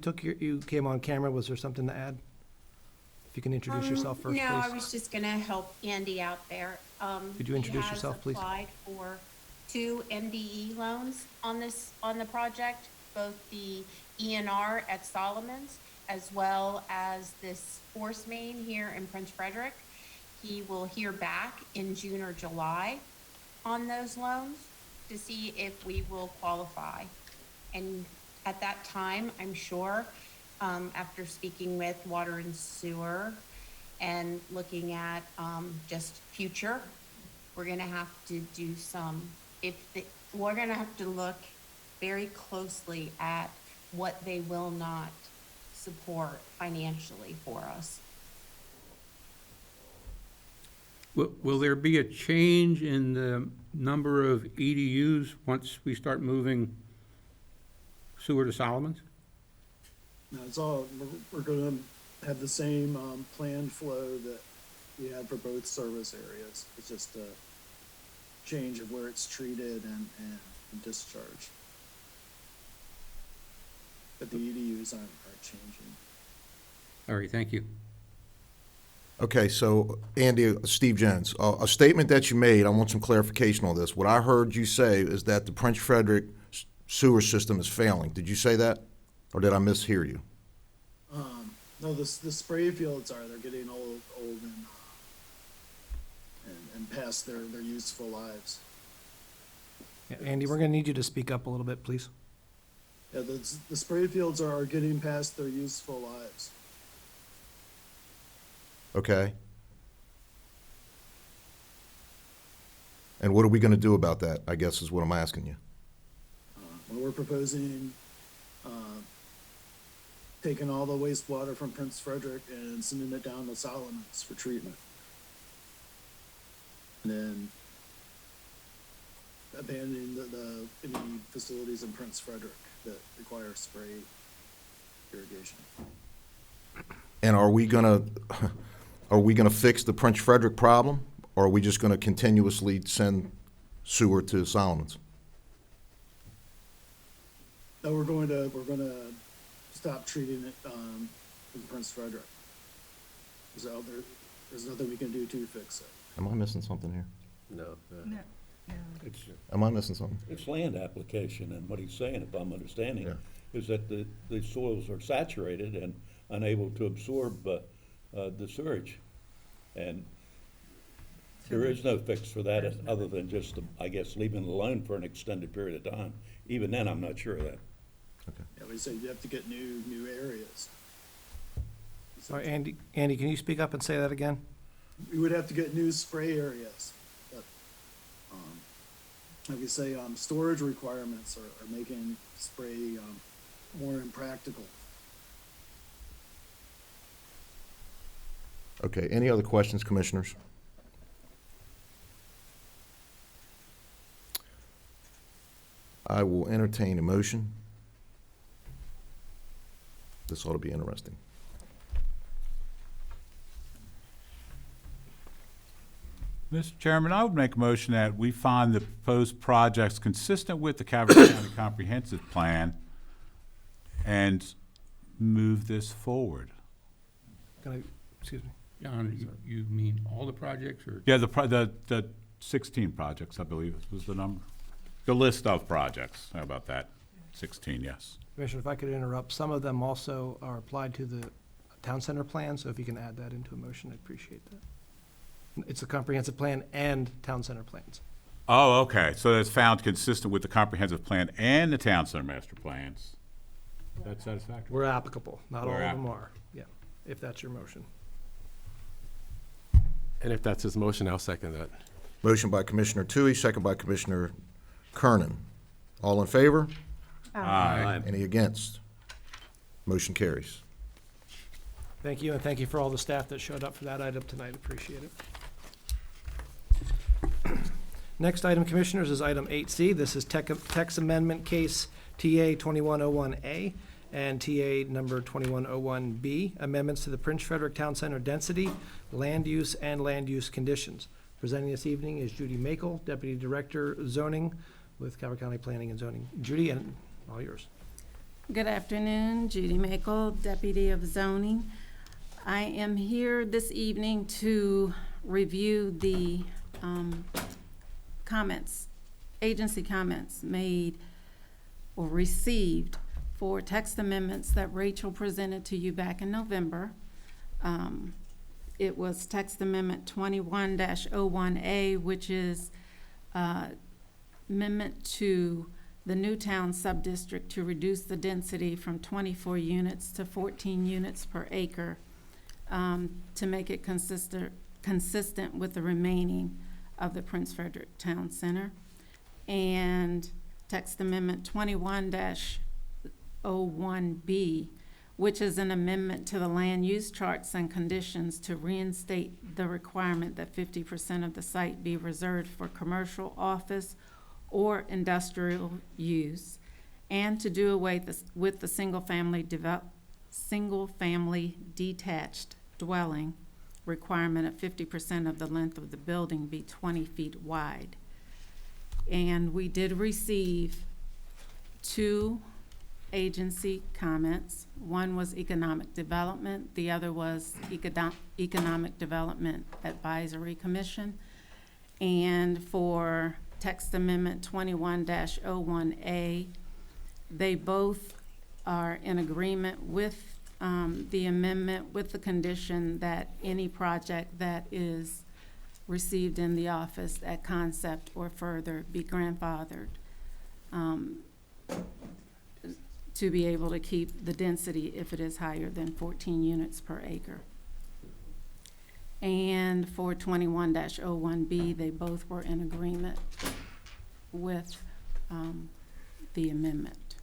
came on camera. Was there something to add? If you can introduce yourself first, No, I please. was just gonna help Andy out there. Could you introduce yourself, please? He has applied for 2 MDE loans on the project, both the ENR at Solomons, as well as this force main here in Prince Frederick. He will hear back in June or July on those loans to see if we will qualify. And at that time, I'm sure, after speaking with Water and Sewer and looking at just future, we're gonna have to do we're gonna have to look very closely at what they will not support financially for us. Will there be a change in the number of EDUs once we start moving sewer to Solomons? No, it's all, we're gonna have the same, planned flow that we had for both service areas. It's just a change of where it's treated and discharged. But the EDUs aren't changing. All right, thank you. Okay, so Andy, Steve Jones, a statement that you made, I want some clarification on this. What I heard you say is that the Prince Frederick sewer system is failing. Did you say that? Or did I mishear you? No, the spray fields they're getting old and past their useful lives. Yeah, Andy, we're gonna need you to speak up a little bit, please. Yeah, the spray fields are getting past their useful lives. Okay. And what are we gonna do about that, I guess is what I'm asking you. Well, we're proposing, taking all the wastewater from Prince Frederick and sending it down to Solomons for treatment. And then abandoning any facilities in Prince Frederick that require spray irrigation. And are we gonna fix the Prince Frederick problem? Or are we just gonna continuously send sewer to Solomons? No, we're gonna stop treating it, in Prince Frederick. There's nothing we can do to fix it. Am I missing something here? No. It's, Am I missing something? It's land application, and what he's saying, if I'm understanding, Yeah. is that the soils are saturated and unable to absorb the sewage. And there is no fix for that other than just, I guess, leaving it alone for an extended period of time. Even then, I'm not sure of that. Yeah, we say you have to get new areas. Sorry, Andy, can you speak up and say that again? We would have to get new spray areas. But, like you say, storage requirements are making spray, more impractical. Okay, any other questions, commissioners? I will entertain a motion. This ought to be interesting. Mr. Chairman, I would make a motion that we find the proposed projects consistent with the Calvert County Comprehensive Plan and move this forward. Excuse me. John, you mean all the projects, or? Yeah, the 16 projects, I believe was the number. The list of projects, how about that? 16, yes. Commissioner, if I could interrupt, some of them also are applied to the town center plan, so if you can add that into a motion, I'd appreciate that. It's a comprehensive plan and town center plans. Oh, okay, so it's found consistent with the comprehensive plan and the town center master plans. That's satisfactory? We're applicable, not all We're of them are, yeah, if that's your motion. And if that's his motion, I'll second that. Motion by Commissioner Tui, second by Commissioner Kernan. All in favor? Aye. Any against? Motion carries. Thank you, and thank you for all the staff that showed up for that item tonight, appreciate it. Next item, Commissioners, is item 8C. This is text amendment case TA 2101A and TA number 2101B, amendments to the Prince Frederick Town Center density, land use, and land use conditions. Presenting this evening is Judy Makel, Deputy Director Zoning with Calvert County Planning and Zoning. Judy, and all yours. Good afternoon, Judy Makel, Deputy of Zoning. I am here this evening to review the comments, agency comments made or received for text amendments that Rachel presented to you back in November. It was text amendment 21-01A, which is amendment to the Newtown subdistrict to reduce the density from 24 units to 14 units per acre, to make it consistent with the remaining of the Prince Frederick Town Center. And text amendment 21-01B, which is an amendment to the land use charts and conditions to reinstate the requirement that 50% of the site be reserved for commercial, office, or industrial use, and to do away with the single-family detached dwelling requirement of 50% of the length of the building be 20 feet wide. And we did receive 2 agency comments. One was Economic Development, the other was Economic Development Advisory Commission. And for text amendment 21-01A, they both are in agreement with the amendment, with the condition that any project that is received in the office at concept or further be grandfathered to be able to keep the density if it is higher than 14 units per acre. And for 21-01B, they both were in agreement with the amendment.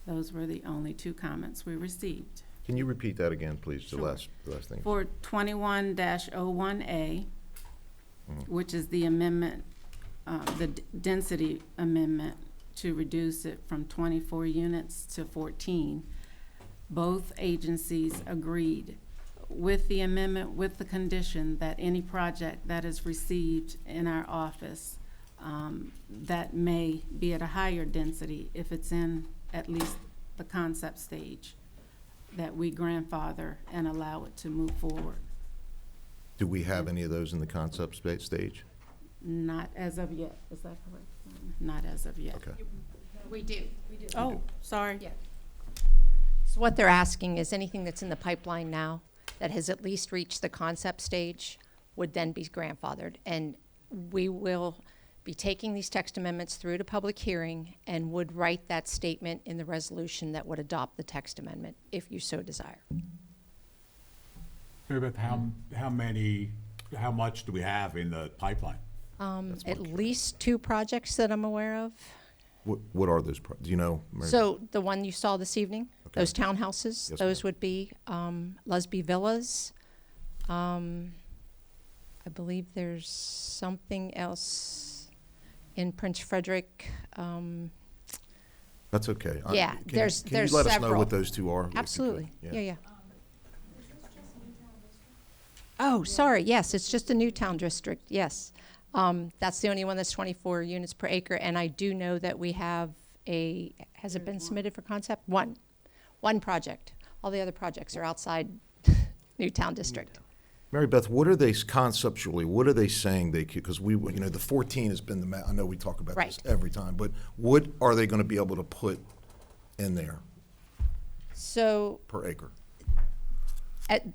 Those were the only 2 comments we received. Can you repeat that again, please, Sure. the last thing? For 21-01A, which is the amendment, density amendment to reduce it from 24 units to 14, both agencies agreed with the amendment with the condition that any project that is received in our office that may be at a higher density, if it's in at least the concept stage, that we grandfather and allow it to move forward. Do we have any of those in the concept stage? Not as of yet, is that correct? Not as of yet. Okay. We do. Oh, sorry. Yeah. So what they're asking is anything that's in the pipeline now that has at least reached the concept stage would then be grandfathered. And we will be taking these text amendments through to public hearing and would write that statement in the resolution that would adopt the text amendment if you so desire. Mary Beth, how much do we have in the pipeline? At least 2 projects that I'm aware of. What are those, do you know, Mary? So the one you saw this evening, Okay. those townhouses, Yes, those would be Lusby Villas. I believe there's something else in Prince Frederick. That's okay. Yeah, Can there's you let us know several. what those 2 are? if you could? Absolutely, yeah. Oh, sorry, yes, it's just a Newtown district, yes. That's the only one that's 24 units per acre, and I do know that we have has it been submitted for concept? One project. All the other projects are outside Newtown district. Mary Beth, what are they conceptually, what are they saying they could, because the 14 has been I know we talk about this Right. every time, but what are they going to be able to put in there So per acre?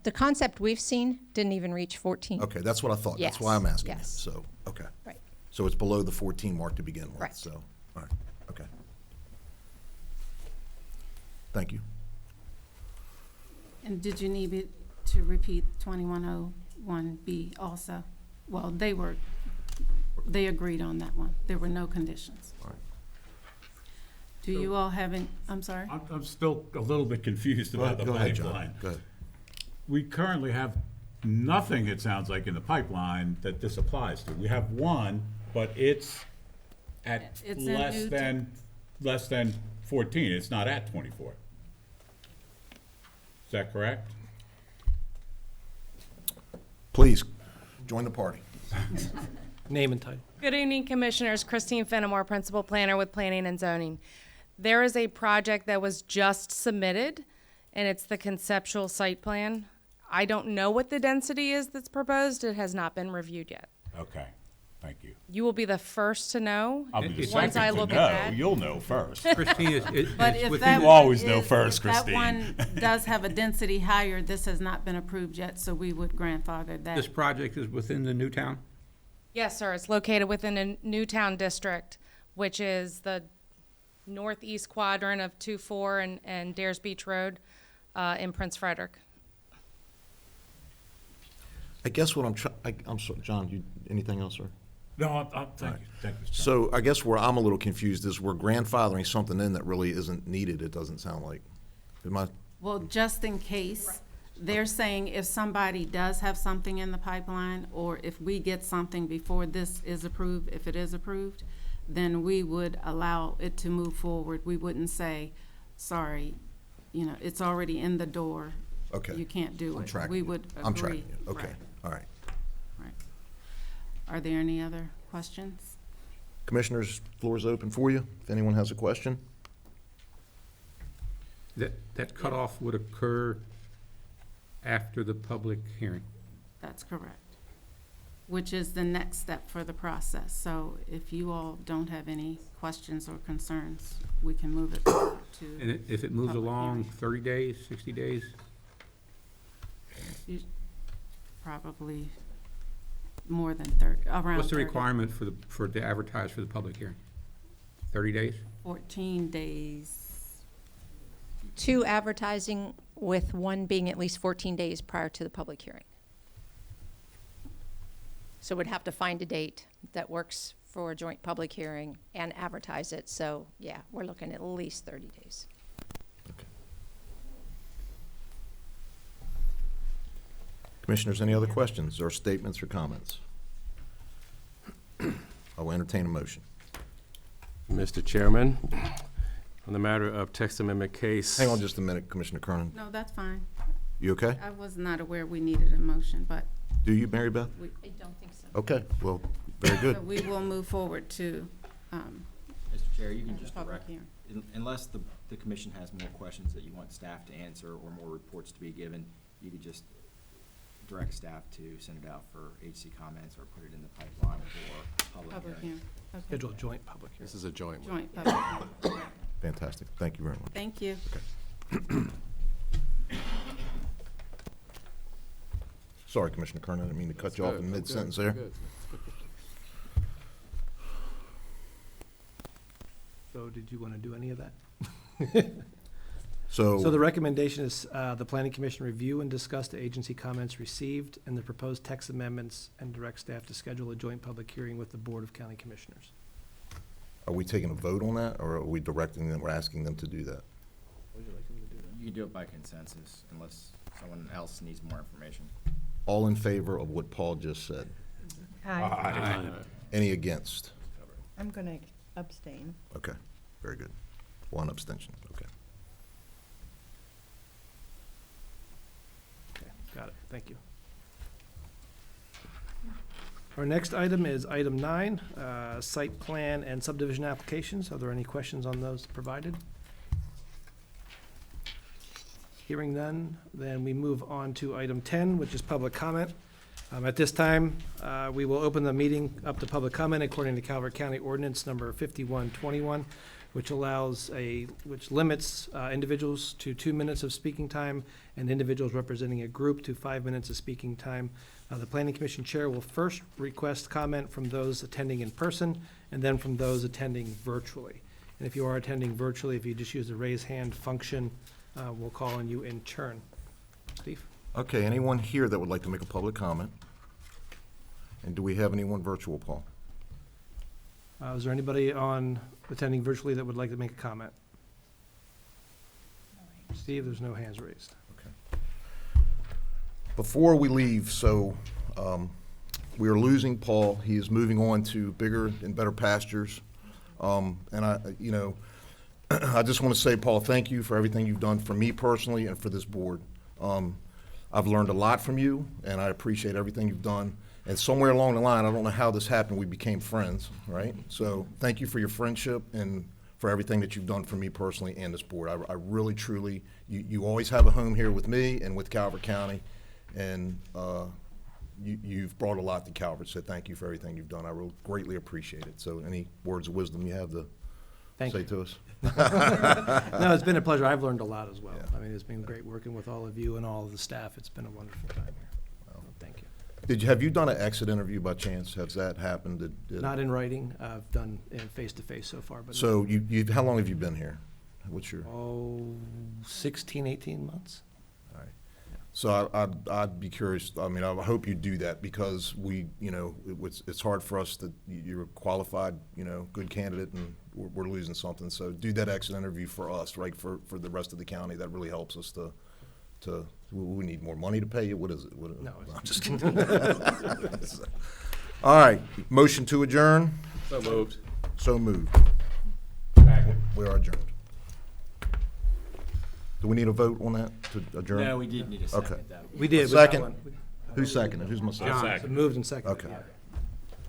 the concept we've seen didn't even reach 14. Okay, that's what I thought. That's why Yes, I'm asking. yes. So, okay. Right. So it's below the 14 mark to begin with. Right. So, all right, okay. Thank you. And did you need me to repeat 2101B also? Well, they agreed on that one. There were no conditions. All right. Do you all have any, I'm sorry? I'm still a little bit confused about the Go ahead, John. pipeline. Go ahead. We currently have nothing, it sounds like, in the pipeline that this applies to. We have one, but it's at It's in less than 14. It's not at 24. Is that correct? Please, join the party. Name and title. Good evening, Commissioners. Christine Fenimore, Principal Planner with Planning and Zoning. There is a project that was just submitted, and it's the conceptual site plan. I don't know what the density is that's proposed. It has not been reviewed yet. Okay, thank you. You will be the first to know. I'll be the Once I second to look at know. that. You'll know first. Christine, But it's if within, that You always one know is- first, if that Christine. one does have a density higher, this has not been approved yet, so we would grandfather this that. project is within the Newtown? Yes, sir. It's located within the Newtown District, which is the northeast quadrant of 2-4 and Dares Beach Road in Prince Frederick. I guess what I'm sorry, John, anything else, sir? No, thank you. Thank you, John. So I guess where I'm a little confused is we're grandfathering something in that really isn't needed, it doesn't sound like. Well, just in case, they're saying if somebody does have something in the pipeline, or if we get something before this is approved, if it is approved, then we would allow it to move forward. We wouldn't say, sorry, you know, it's already in the door. Okay. You can't do I'm it. tracking We you. would agree. I'm tracking you. Okay, Right, all right. right. Are there any other questions? Commissioners, floor is open for you, if anyone has a question. That cutoff would occur after the public hearing. That's correct. Which is the next step for the process. So if you all don't have any questions or concerns, we can move it forward to. And if it moves public along hearing. 30 days, 60 days? Probably more than 30, around What's the 30. requirement for the advertise for the public hearing? 30 days? 14 days. 2 advertising, with 1 being at least 14 days prior to the public hearing. So we'd have to find a date that works for a joint public hearing and advertise it. So, yeah, we're looking at least 30 days. Commissioners, any other questions or statements or comments? I will entertain a motion. Mr. Chairman, on the matter of text amendment case. Hang on just a minute, Commissioner Kernan. No, that's fine. You okay? I was not aware we needed a motion, but Do you, Mary Beth? I don't think so. Okay, well, very good. so we will move forward to Mr. Chair, you can just public direct, hearing. unless the commission has more questions that you want staff to answer or more reports to be given, you could just direct staff to send it out for HC comments or put it in the pipeline for public Public hearing. hearing. Okay. Schedule a joint public hearing. This is a joint one. Joint public hearing. Fantastic. Thank you very much. Thank you. Sorry, Commissioner Kernan, I didn't mean to cut you off in mid-sentence there. So did you want to do any of that? So So the recommendation is the planning commission review and discuss the agency comments received and the proposed text amendments and direct staff to schedule a joint public hearing with the Board of County Commissioners. are we taking a vote on that, or are we directing them, we're asking them to do that? You can do it by consensus unless someone else needs more information. All in favor of what Paul just said? Any against? I'm going to abstain. Okay, very good. 1 abstention, okay. Okay, got it. Thank you. Our next item is item 9, site plan and subdivision applications. Are there any questions on those provided? Hearing none, then we move on to item 10, which is public comment. At this time, we will open the meeting up to public comment according to Calvert County Ordinance Number 5121, which which limits individuals to 2 minutes of speaking time and individuals representing a group to 5 minutes of speaking time. The Planning Commission Chair will first request comment from those attending in person and then from those attending virtually. And if you are attending virtually, if you just use the raise hand function, we'll call on you in turn. Steve? Okay, anyone here that would like to make a public comment? And do we have anyone virtual, Paul? Is there anybody attending virtually that would like to make a comment? Steve, there's no hands raised. Before we leave, we are losing Paul. He is moving on to bigger and better pastures. And I just want to say, Paul, thank you for everything you've done for me personally and for this board. I've learned a lot from you, and I appreciate everything you've done. And somewhere along the line, I don't know how this happened, we became friends, right? So thank you for your friendship and for everything that you've done for me personally and this board. I really, truly, you always have a home here with me and with Calvert County. And you've brought a lot to Calvert, so thank you for everything you've done. I will greatly appreciate it. So any words of wisdom you have to say to us? No, it's been a pleasure. I've learned a lot as well. Yeah. I mean, it's been great working with all of you and all of the staff. It's been a wonderful time here. Well, thank you. Have you done an exit interview by chance? Has that happened? Not in writing. I've done face-to-face so far, but. So how long have you been here? What's your? 16, 18 months. All right. So I'd be curious, I mean, I hope you do that because it's hard for us you're a qualified, good candidate and we're losing something. So do that exit interview for us, right, for the rest of the county. That really helps us we need more money to pay you? What is it? No, I'm just kidding. All right, motion to adjourn? So moved. So moved. We are adjourned. Do we need a vote on that to adjourn? No, we did need a second. Okay. though. We did. Second? Who seconded? Who's my second? So moved and seconded. Okay.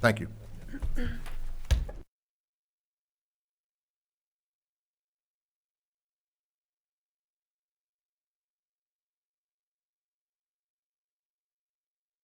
Thank you.